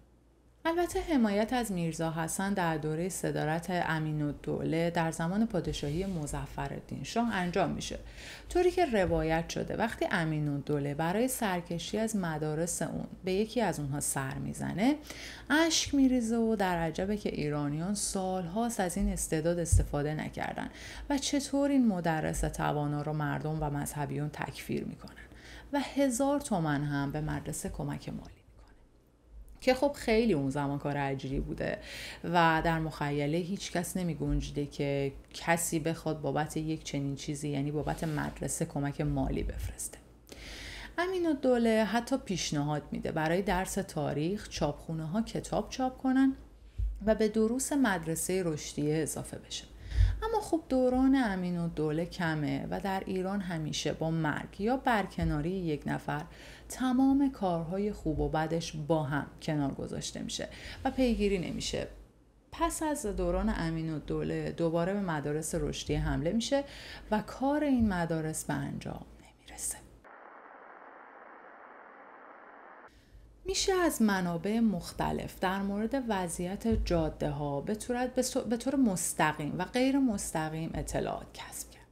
البته حمایت از میرزا حسن در دوره صدارت امین‌الدوله در زمان پادشاهی مظفرالدین شاه انجام میشه، طوری که روایت شده وقتی امین‌الدوله برای سرکشی از مدارس اون به یکی از اونها سر میزنه، اشک میریزه و در عجبه که ایرانیان سالهاست از این استعداد استفاده نکردن و چطور این مدرس توانا رو مردم و مذهبیون تکفیر میکنن و 1000 تومان هم به مدرسه کمک مالی، که خب خیلی اون زمان کار عجیبی بوده و در مخیله هیچ کس نمی گنجیده که کسی بخواد بابت یک چنین چیزی، یعنی بابت مدرسه، کمک مالی بفرسته. امین‌الدوله حتی پیشنهاد میده برای درس تاریخ چاپخونه ها کتاب چاپ کنن و به دروس مدرسه رشدیه اضافه بشه. اما خب دوران امین‌الدوله کمه و در ایران همیشه با مرگ یا برکناری یک نفر تمام کارهای خوب و بدش با هم کنار گذاشته میشه و پیگیری نمیشه. پس از دوران امین‌الدوله دوباره به مدارس رشدیه حمله میشه و کار این مدارس به انجام نمیرسه. میشه از منابع مختلف در مورد وضعیت جاده ها به طور مستقیم و غیر مستقیم اطلاعات کسب کرد.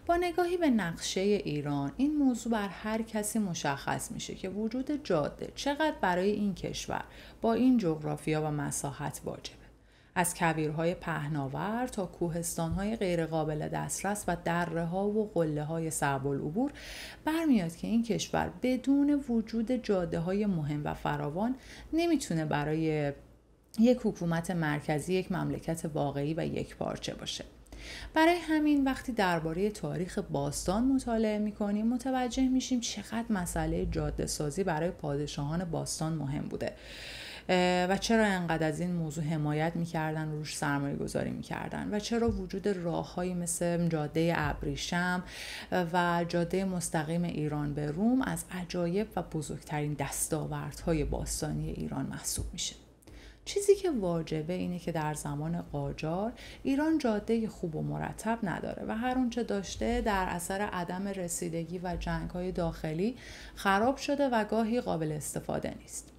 با نگاهی به نقشه ایران این موضوع بر هر کسی مشخص میشه که وجود جاده چقدر برای این کشور با این جغرافیا و مساحت واجبه. از کویرهای پهناور تا کوهستانهای غیرقابل دسترس و دره‌ها و قله‌های صعب العبور برمیاد که این کشور بدون وجود جاده‌های مهم و فراوان نمیتونه برای یک حکومت مرکزی یک مملکت واقعی و یک پارچه باشه. برای همین وقتی درباره تاریخ باستان مطالعه می‌کنیم متوجه میشیم چقدر مسئله جاده سازی برای پادشاهان باستان مهم بوده و چرا انقدر از این موضوع حمایت می‌کردن و روش سرمایه گذاری می‌کردن و چرا وجود راه‌هایی مثل جاده ابریشم و جاده مستقیم ایران به روم از عجایب و بزرگترین دستاوردهای باستانی ایران محسوب میشه. چیزی که واجبه اینه که در زمان قاجار ایران جاده خوب و مرتب نداره و هر اونچه داشته در اثر عدم رسیدگی و جنگ‌های داخلی خراب شده و گاهی قابل استفاده نیست.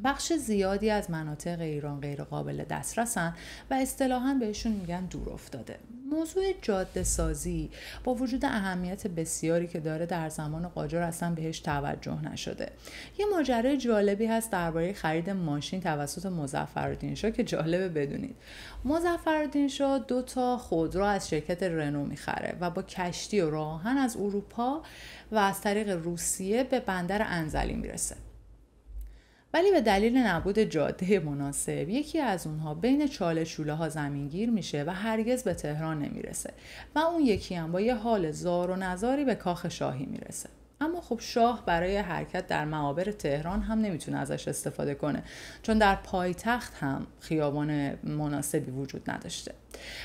بخش زیادی از مناطق ایران غیر قابل دسترسن و اصطلاحاً بهشون میگن دور افتاده. موضوع جاده سازی با وجود اهمیت بسیاری که داره در زمان قاجار اصلا بهش توجه نشده. یه ماجرای جالبی هست درباره خرید ماشین توسط مظفرالدین شاه که جالبه بدونید. مظفرالدین شاه 2 خودرو از شرکت رنو میخره و با کشتی و راه آهن از اروپا و از طریق روسیه به بندر انزلی میرسه. ولی به دلیل نبود جاده مناسب یکی از اونها بین چاله چوله ها زمینگیر میشه و هرگز به تهران نمیرسه و اون یکی هم با یه حال زار و نزاری به کاخ شاهی میرسه. اما خب شاه برای حرکت در معابر تهران هم نمیتونه ازش استفاده کنه چون در پایتخت هم خیابان مناسبی وجود نداشته.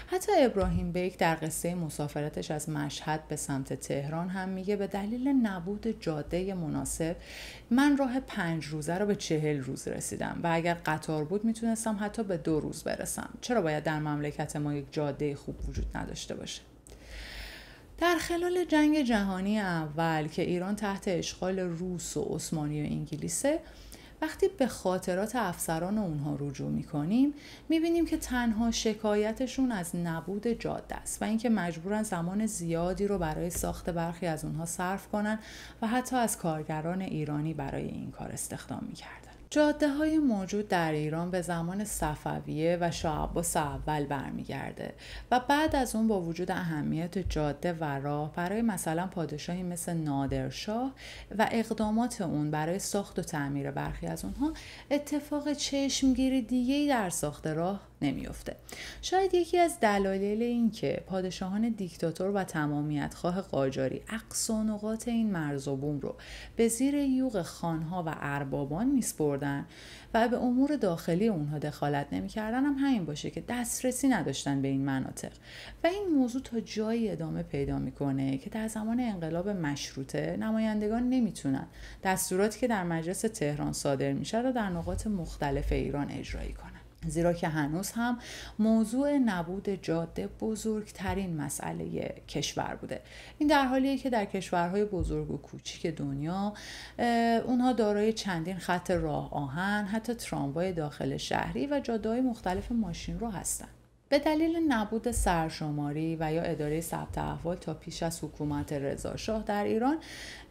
حتی ابراهیم بیک در قصه مسافرتش از مشهد به سمت تهران هم میگه به دلیل نبود جاده مناسب من راه 5 روزه رو به 40 روز رسیدم و اگر قطار بود میتونستم حتی به 2 روز برسم. چرا باید در مملکت ما یک جاده خوب وجود نداشته باشه؟ در خلال جنگ جهانی اول که ایران تحت اشغال روس و عثمانی و انگلیسه، وقتی به خاطرات افسران اونها رجوع میکنیم میبینیم که تنها شکایتشون از نبود جاده است و اینکه مجبورن زمان زیادی رو برای ساخت برخی از اونها صرف کنن و حتی از کارگران ایرانی برای این کار استخدام میکردن. جاده‌های موجود در ایران به زمان صفویه و شاه عباس اول برمیگرده و بعد از اون با وجود اهمیت جاده و راه برای مثلا پادشاهی مثل نادرشاه و اقدامات اون برای ساخت و تعمیر برخی از اونها اتفاق چشمگیر دیگه‌ای در ساخت راه نمیفته. شاید یکی از دلایل این که پادشاهان دیکتاتور و تمامیت خواه قاجاری اقصا نقاط این مرز و بوم رو به زیر یوغ خانها و اربابان میسپردن و به امور داخلی اونها دخالت نمیکردن هم همین باشه که دسترسی نداشتن به این مناطق و این موضوع تا جایی ادامه پیدا میکنه که در زمان انقلاب مشروطه نمایندگان نمیتونن دستوراتی که در مجلس تهران صادر میشه رو در نقاط مختلف ایران اجرایی کنن. زیرا که هنوز هم موضوع نبود جاده بزرگترین مسئله کشور بوده. این در حالیه که در کشورهای بزرگ و کوچیک دنیا اونها دارای چندین خط راه آهن، حتی تراموای داخل شهری و جاده‌های مختلف ماشین رو هستن. به دلیل نبود سرشماری و یا اداره ثبت احوال تا پیش از حکومت رضاشاه در ایران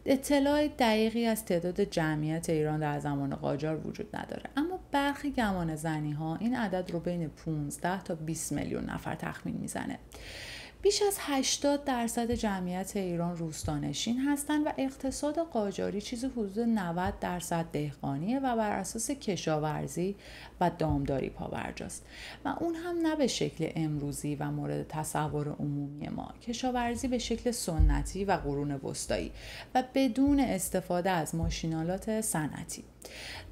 اطلاع دقیقی از تعداد جمعیت ایران در زمان قاجار وجود نداره، اما برخی گمان زنی ها این عدد رو بین 15 تا 20 میلیون نفر تخمین میزنه. بیش از 80% جمعیت ایران روستانشین هستند و اقتصاد قاجاری چیزی حدود 90% دهقانیه و بر اساس کشاورزی و دامداری پابرجاست و اون هم نه به شکل امروزی و مورد تصور عمومی ما. کشاورزی به شکل سنتی و قرون وسطایی و بدون استفاده از ماشینالات صنعتی.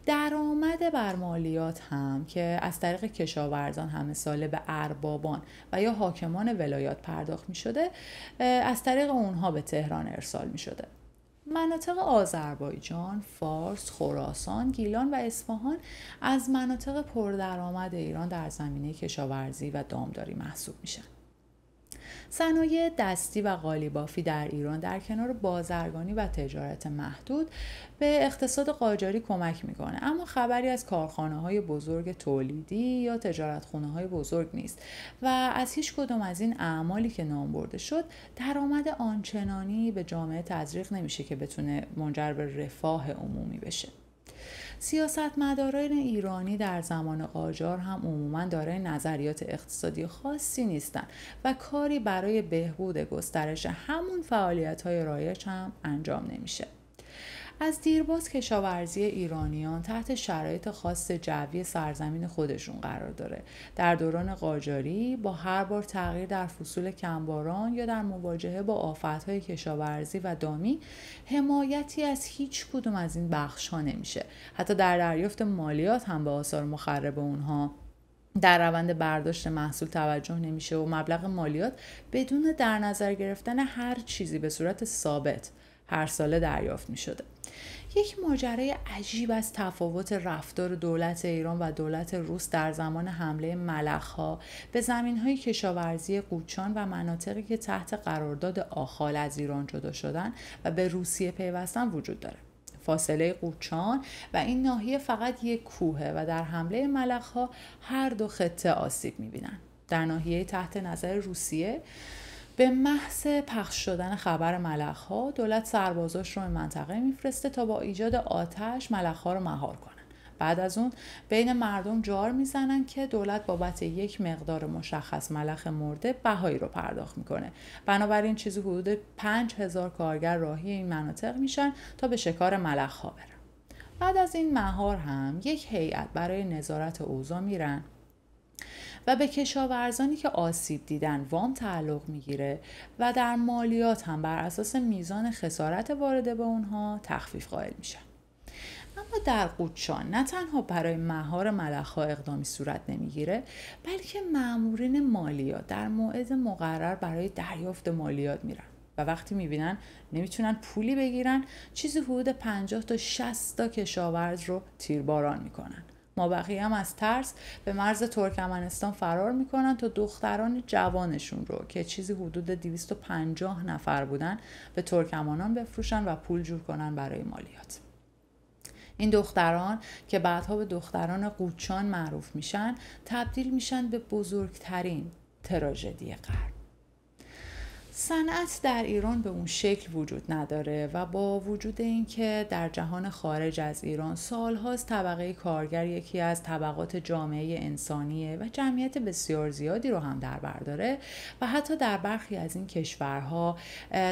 درآمد بر مالیات هم که از طریق کشاورزان همه ساله به اربابان و یا حاکمان ولایات پرداخت می شده، از طریق اونها به تهران ارسال می شده. مناطق آذربایجان، فارس، خراسان، گیلان و اصفهان از مناطق پردرآمد ایران در زمینه کشاورزی و دامداری محسوب میشن. صنایع دستی و قالیبافی در ایران در کنار بازرگانی و تجارت محدود به اقتصاد قاجاری کمک میکنه، اما خبری از کارخانه‌های بزرگ تولیدی یا تجارتخانه‌های بزرگ نیست و از هیچ کدام از این اعمالی که نام برده شد درآمد آنچنانی به جامعه تزریق نمیشه که بتونه منجر به رفاه عمومی بشه. سیاستمداران ایرانی در زمان قاجار هم عموماً دارای نظریات اقتصادی خاصی نیستند و کاری برای بهبود گسترش همون فعالیت‌های رایج هم انجام نمیشه. از دیرباز کشاورزی ایرانیان تحت شرایط خاص جوی سرزمین خودشون قرار داره. در دوران قاجاری با هر بار تغییر در فصول کمباران یا در مواجهه با آفت‌های کشاورزی و دامی حمایتی از هیچ کدوم از این بخش‌ها نمیشه. حتی در دریافت مالیات هم به آثار مخرب اونها در روند برداشت محصول توجه نمیشه و مبلغ مالیات بدون در نظر گرفتن هر چیزی به صورت ثابت هر ساله دریافت می شده. یک ماجرای عجیب از تفاوت رفتار دولت ایران و دولت روس در زمان حمله ملخ‌ها به زمین‌های کشاورزی قوچان و مناطقی که تحت قرارداد آخال از ایران جدا شدن و به روسیه پیوستن وجود داره. فاصله قوچان و این ناحیه فقط یک کوهه و در حمله ملخ‌ها هر دو خطه آسیب می‌بینن. در ناحیه تحت نظر روسیه به محض پخش شدن خبر ملخ‌ها دولت سربازاش رو به منطقه میفرسته تا با ایجاد آتش ملخ‌ها رو مهار کنن. بعد از اون بین مردم جار میزنن که دولت بابت یک مقدار مشخص ملخ مرده بهایی رو پرداخت میکنه. بنابراین چیزی حدود 5000 کارگر راهی این مناطق میشن تا به شکار ملخ‌ها برن. بعد از این مهار هم یک هیئت برای نظارت اوضاع میرن و به کشاورزانی که آسیب دیدن وام تعلق میگیره و در مالیات هم بر اساس میزان خسارت وارده به اونها تخفیف قائل میشن. اما در قوچان نه تنها برای مهار ملخ‌ها اقدامی صورت نمیگیره، بلکه مامورین مالیات در موعد مقرر برای دریافت مالیات میرن و وقتی میبینن نمیتونن پولی بگیرن چیزی حدود 50 تا 60 تا کشاورز رو تیرباران میکنن. مابقی هم از ترس به مرز ترکمنستان فرار میکنن تا دختران جوانشون رو که چیزی حدود 250 نفر بودن به ترکمانان بفروشن و پول جور کنن برای مالیات. این دختران که بعدها به دختران قوچان معروف میشن تبدیل میشن به بزرگترین تراژدی قرن. صنعت در ایران به اون شکل وجود نداره و با وجود اینکه در جهان خارج از ایران سالهاست طبقه کارگر یکی از طبقات جامعه انسانیه و جمعیت بسیار زیادی رو هم در بر داره و حتی در برخی از این کشورها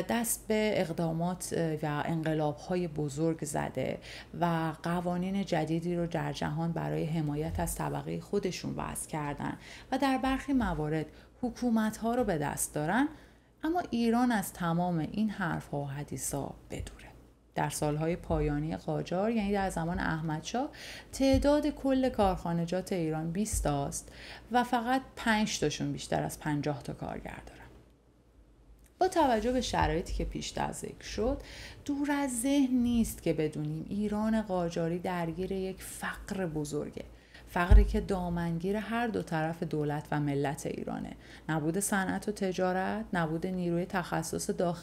دست به اقدامات و انقلاب‌های بزرگ زده و قوانین جدیدی رو در جهان برای حمایت از طبقه خودشون وضع کردن و در برخی موارد حکومت‌ها رو به دست دارن. اما ایران از تمام این حرف‌ها و حدیث‌ها بدوره. در سالهای پایانی قاجار یعنی در زمان احمدشاه تعداد کل کارخانجات ایران 20 است و فقط 5 تاشون بیشتر از 50 تا کارگر دارن. با توجه به شرایطی که پیشتر ذکر شد دور از ذهن نیست که بدونیم ایران قاجاری درگیر یک فقر بزرگه. فقری که دامنگیر هر دو طرف دولت و ملت ایرانه. نبود صنعت و تجارت، نبود نیروی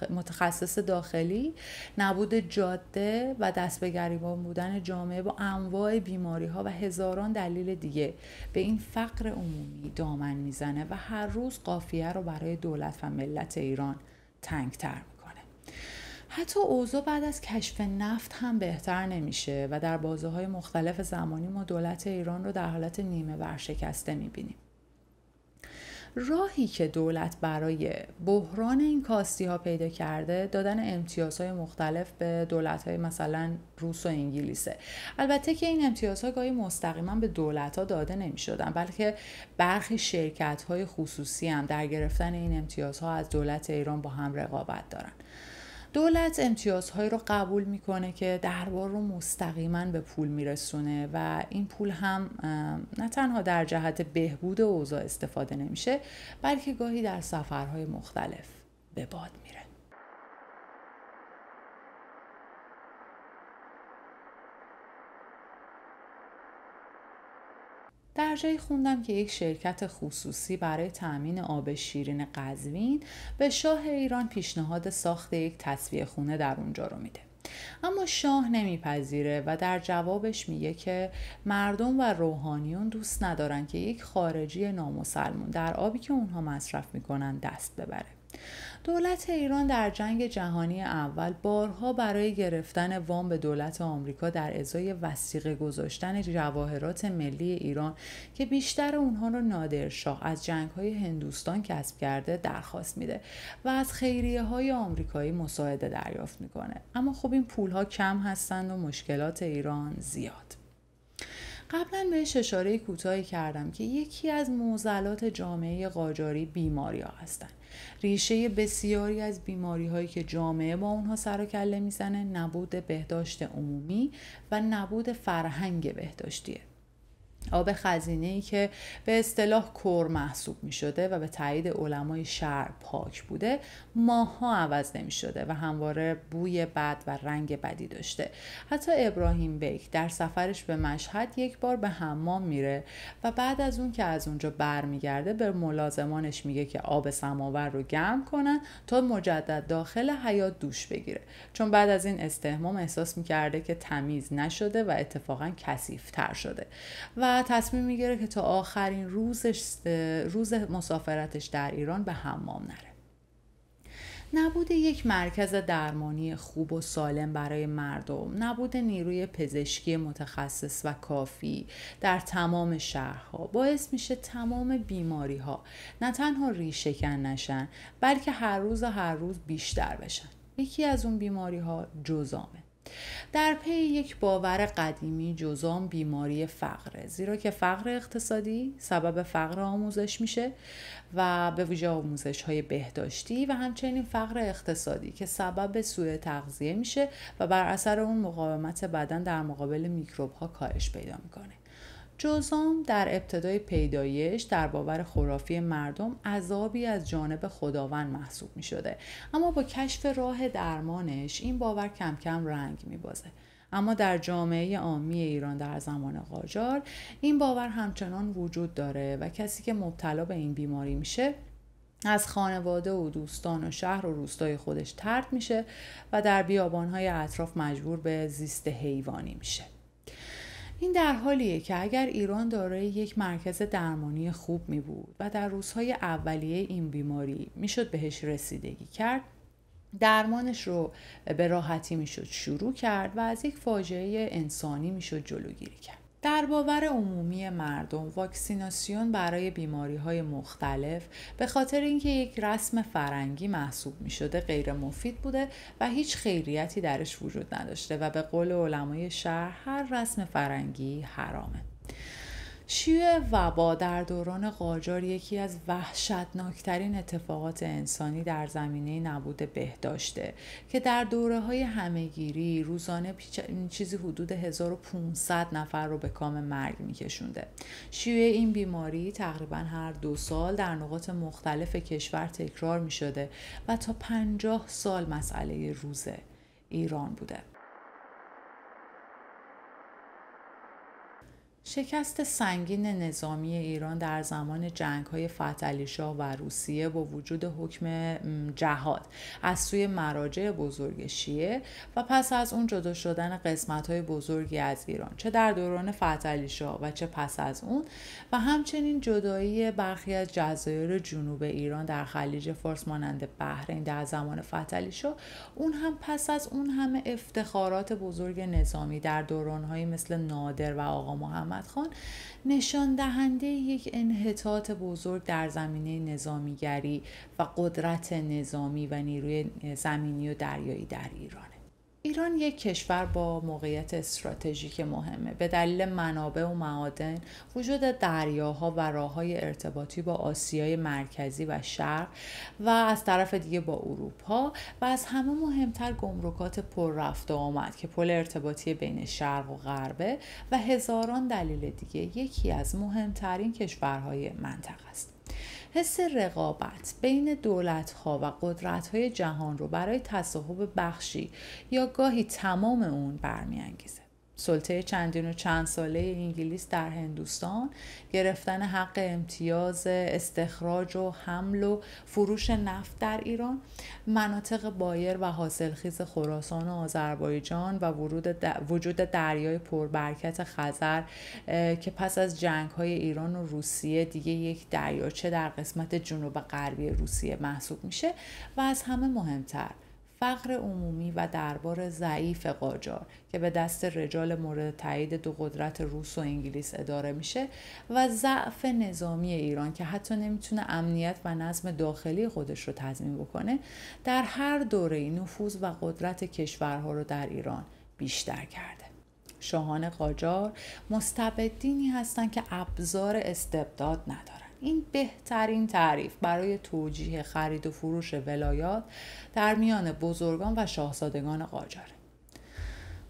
متخصص داخلی، نبود جاده و دست به گریبان بودن جامعه با انواع بیماری‌ها و هزاران دلیل دیگه به این فقر عمومی دامن میزنه و هر روز قافیه رو برای دولت و ملت ایران تنگ‌تر میکنه. حتی اوضاع بعد از کشف نفت هم بهتر نمیشه و در بازه‌های مختلف زمانی ما دولت ایران رو در حالت نیمه ورشکسته میبینیم. راهی که دولت برای بحران این کاستی ها پیدا کرده دادن امتیازهای مختلف به دولت های مثلا روس و انگلیسه. البته که این امتیازها گاهی مستقیما به دولت ها داده نمی شدن، بلکه برخی شرکت های خصوصی هم در گرفتن این امتیازها از دولت ایران با هم رقابت دارن. دولت امتیازهایی رو قبول میکنه که دربار رو مستقیما به پول میرسونه و این پول هم نه تنها در جهت بهبود اوضاع استفاده نمیشه، بلکه گاهی در سفرهای مختلف به باد میره. در جایی خوندم که یک شرکت خصوصی برای تأمین آب شیرین قزوین به شاه ایران پیشنهاد ساخت یک تصفیه خونه در اونجا رو میده. اما شاه نمیپذیره و در جوابش میگه که مردم و روحانیون دوست ندارن که یک خارجی نامسلمون در آبی که اونها مصرف میکنن دست ببره. دولت ایران در جنگ جهانی اول بارها برای گرفتن وام به دولت آمریکا در ازای وثیقه گذاشتن جواهرات ملی ایران که بیشتر اونها رو نادرشاه از جنگ‌های هندوستان کسب کرده درخواست میده و از خیریه‌های آمریکایی مساعده دریافت میکنه. اما خب این پولها کم هستند و مشکلات ایران زیاد. قبلا بهش اشاره کوتاهی کردم که یکی از معضلات جامعه قاجاری بیماری‌ها هستند. ریشه بسیاری از بیماری‌هایی که جامعه با اونها سر و کله میزنه نبود بهداشت عمومی و نبود فرهنگ بهداشتیه. آب خزینه‌ای که به اصطلاح کور محسوب می شده و به تایید علمای شرع پاک بوده ماه‌ها عوض نمی شده و همواره بوی بد و رنگ بدی داشته. حتی ابراهیم بیک در سفرش به مشهد یک بار به حمام میره و بعد از اون که از اونجا برمیگرده به ملازمانش میگه که آب سماور رو گرم کنن تا مجدد داخل حیاط دوش بگیره، چون بعد از این استحمام احساس میکرده که تمیز نشده و اتفاقا کثیف‌تر شده و تصمیم میگیره که تا آخرین روز مسافرتش در ایران به حمام نره. نبود یک مرکز درمانی خوب و سالم برای مردم، نبود نیروی پزشکی متخصص و کافی در تمام شهرها باعث میشه تمام بیماری ها نه تنها ریشه‌کن نشن بلکه هر روز بیشتر بشن. یکی از اون بیماری ها جذامه. در پی یک باور قدیمی جذام بیماری فقره، زیرا که فقر اقتصادی سبب فقر آموزش میشه و به ویژه آموزش‌های بهداشتی و همچنین فقر اقتصادی که سبب سوء تغذیه میشه و بر اثر اون مقاومت بدن در مقابل میکروب‌ها کاهش پیدا میکنه. جذام در ابتدای پیدایش در باور خرافی مردم عذابی از جانب خداوند محسوب می شده، اما با کشف راه درمانش این باور کم کم رنگ می بازه. اما در جامعه عامی ایران در زمان قاجار این باور همچنان وجود داره و کسی که مبتلا به این بیماری میشه از خانواده و دوستان و شهر و روستای خودش طرد میشه و در بیابانهای اطراف مجبور به زیست حیوانی میشه. این در حالیه که اگر ایران دارای یک مرکز درمانی خوب می بود و در روزهای اولیه این بیماری میشد بهش رسیدگی کرد، درمانش رو به راحتی میشد شروع کرد و از یک فاجعه انسانی میشد جلوگیری کرد. در باور عمومی مردم واکسیناسیون برای بیماری‌های مختلف به خاطر اینکه یک رسم فرنگی محسوب می‌شده غیر مفید بوده و هیچ خیریتی درش وجود نداشته و به قول علمای شرع هر رسم فرنگی حرامه. شیوع وبا در دوران قاجار یکی از وحشتناکترین اتفاقات انسانی در زمینه نبود بهداشته که در دوره‌های همه‌گیری روزانه چیزی حدود 1500 نفر رو به کام مرگ می‌کشونده. شیوع این بیماری تقریباً هر 2 سال در نقاط مختلف کشور تکرار می‌شده و تا 50 سال مسئله روز ایران بوده. شکست سنگین نظامی ایران در زمان جنگ‌های فتحعلی‌شاه و روسیه با وجود حکم جهاد از سوی مراجع بزرگ شیعه و پس از اون جدا شدن قسمت‌های بزرگی از ایران، چه در دوران فتحعلی‌شاه و چه پس از اون، و همچنین جدایی برخی از جزایر جنوب ایران در خلیج فارس مانند بحرین در زمان فتحعلی‌شاه، اون هم پس از اون همه افتخارات بزرگ نظامی در دوران‌هایی مثل نادر و آقا محمد خان نشان دهنده یک انحطاط بزرگ در زمینه نظامیگری و قدرت نظامی و نیروی زمینی و دریایی در ایرانه. ایران یک کشور با موقعیت استراتژیک مهمه به دلیل منابع و معادن، وجود دریاها و راههای ارتباطی با آسیای مرکزی و شرق و از طرف دیگه با اروپا، و از همه مهمتر گمرکات پر رفت و آمد که پل ارتباطی بین شرق و غربه و هزاران دلیل دیگه یکی از مهمترین کشورهای منطقه است. حس رقابت بین دولت‌ها و قدرت‌های جهان رو برای تصاحب بخشی یا گاهی تمام اون برمی‌انگیزه. سلطه چندین و چند ساله انگلیس در هندوستان، گرفتن حق امتیاز استخراج و حمل و فروش نفت در ایران، مناطق بایر و حاصلخیز خراسان و آذربایجان و وجود دریای پربرکت خزر که پس از جنگ‌های ایران و روسیه دیگه یک دریاچه در قسمت جنوب غربی روسیه محسوب میشه، و از همه مهمتر فقر عمومی و دربار ضعیف قاجار که به دست رجال مورد تایید دو قدرت روس و انگلیس اداره میشه، و ضعف نظامی ایران که حتی نمیتونه امنیت و نظم داخلی خودش رو تضمین بکنه، در هر دوره نفوذ و قدرت کشورها رو در ایران بیشتر کرده. شاهان قاجار مستبدینی هستند که ابزار استبداد ندارن. این بهترین تعریف برای توجیه خرید و فروش ولایات در میان بزرگان و شاهزادگان قاجاره.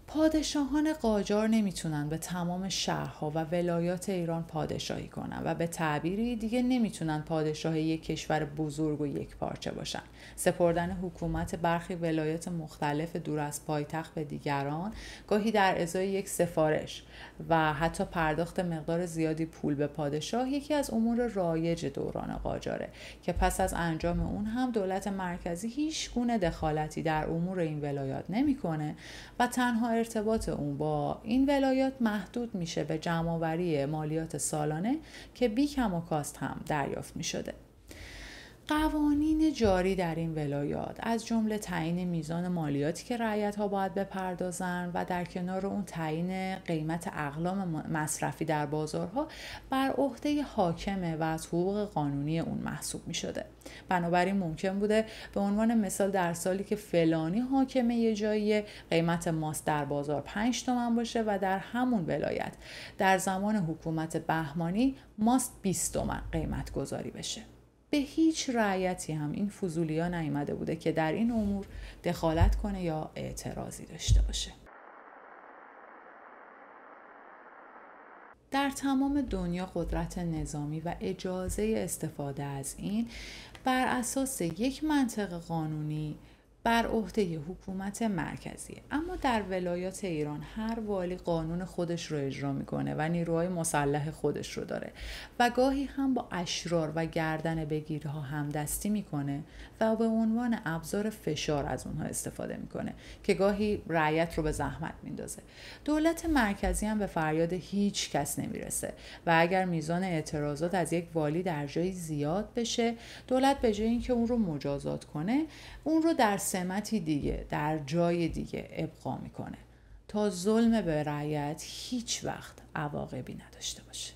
پادشاهان قاجار نمیتونن به تمام شهرها و ولایات ایران پادشاهی کنن و به تعبیری دیگه نمیتونن پادشاه یک کشور بزرگ و یک پارچه باشن. سپردن حکومت برخی ولایات مختلف دور از پایتخت به دیگران، گاهی در ازای یک سفارش و حتی پرداخت مقدار زیادی پول به پادشاه، یکی از امور رایج دوران قاجاره که پس از انجام اون هم دولت مرکزی هیچ گونه دخالتی در امور این ولایات نمیکنه و تنها ارتباط اون با این ولایات محدود میشه به جمع‌آوری مالیات سالانه که بی کم و کاست هم دریافت میشده. قوانین جاری در این ولایات از جمله تعیین میزان مالیاتی که رعیت‌ها باید بپردازن و در کنار اون تعیین قیمت اقلام مصرفی در بازارها بر عهده حاکمه و از حقوق قانونی اون محسوب می‌شده. بنابراین ممکن بوده به عنوان مثال در سالی که فلانی حاکمه یه جایی قیمت ماست در بازار 5 تومن باشه و در همون ولایت در زمان حکومت بهمانی ماست 20 تومن قیمت گذاری بشه. به هیچ رعیتی هم این فضولیا نیامده بوده که در این امور دخالت کنه یا اعتراضی داشته باشه. در تمام دنیا قدرت نظامی و اجازه استفاده از این بر اساس یک منطق قانونی بر عهده حکومت مرکزی، اما در ولایات ایران هر والی قانون خودش رو اجرا میکنه و نیروهای مسلح خودش رو داره و گاهی هم با اشرار و گردن بگیرها همدستی میکنه و به عنوان ابزار فشار از اونها استفاده میکنه که گاهی رعیت رو به زحمت میندازه. دولت مرکزی هم به فریاد هیچ کس نمیرسه و اگر میزان اعتراضات از یک والی در جای زیاد بشه، دولت به جای اینکه اون رو مجازات کنه، اون رو در سمتی دیگه در جای دیگه ابقا میکنه تا ظلم به رعیت هیچ وقت عواقبی نداشته باشه.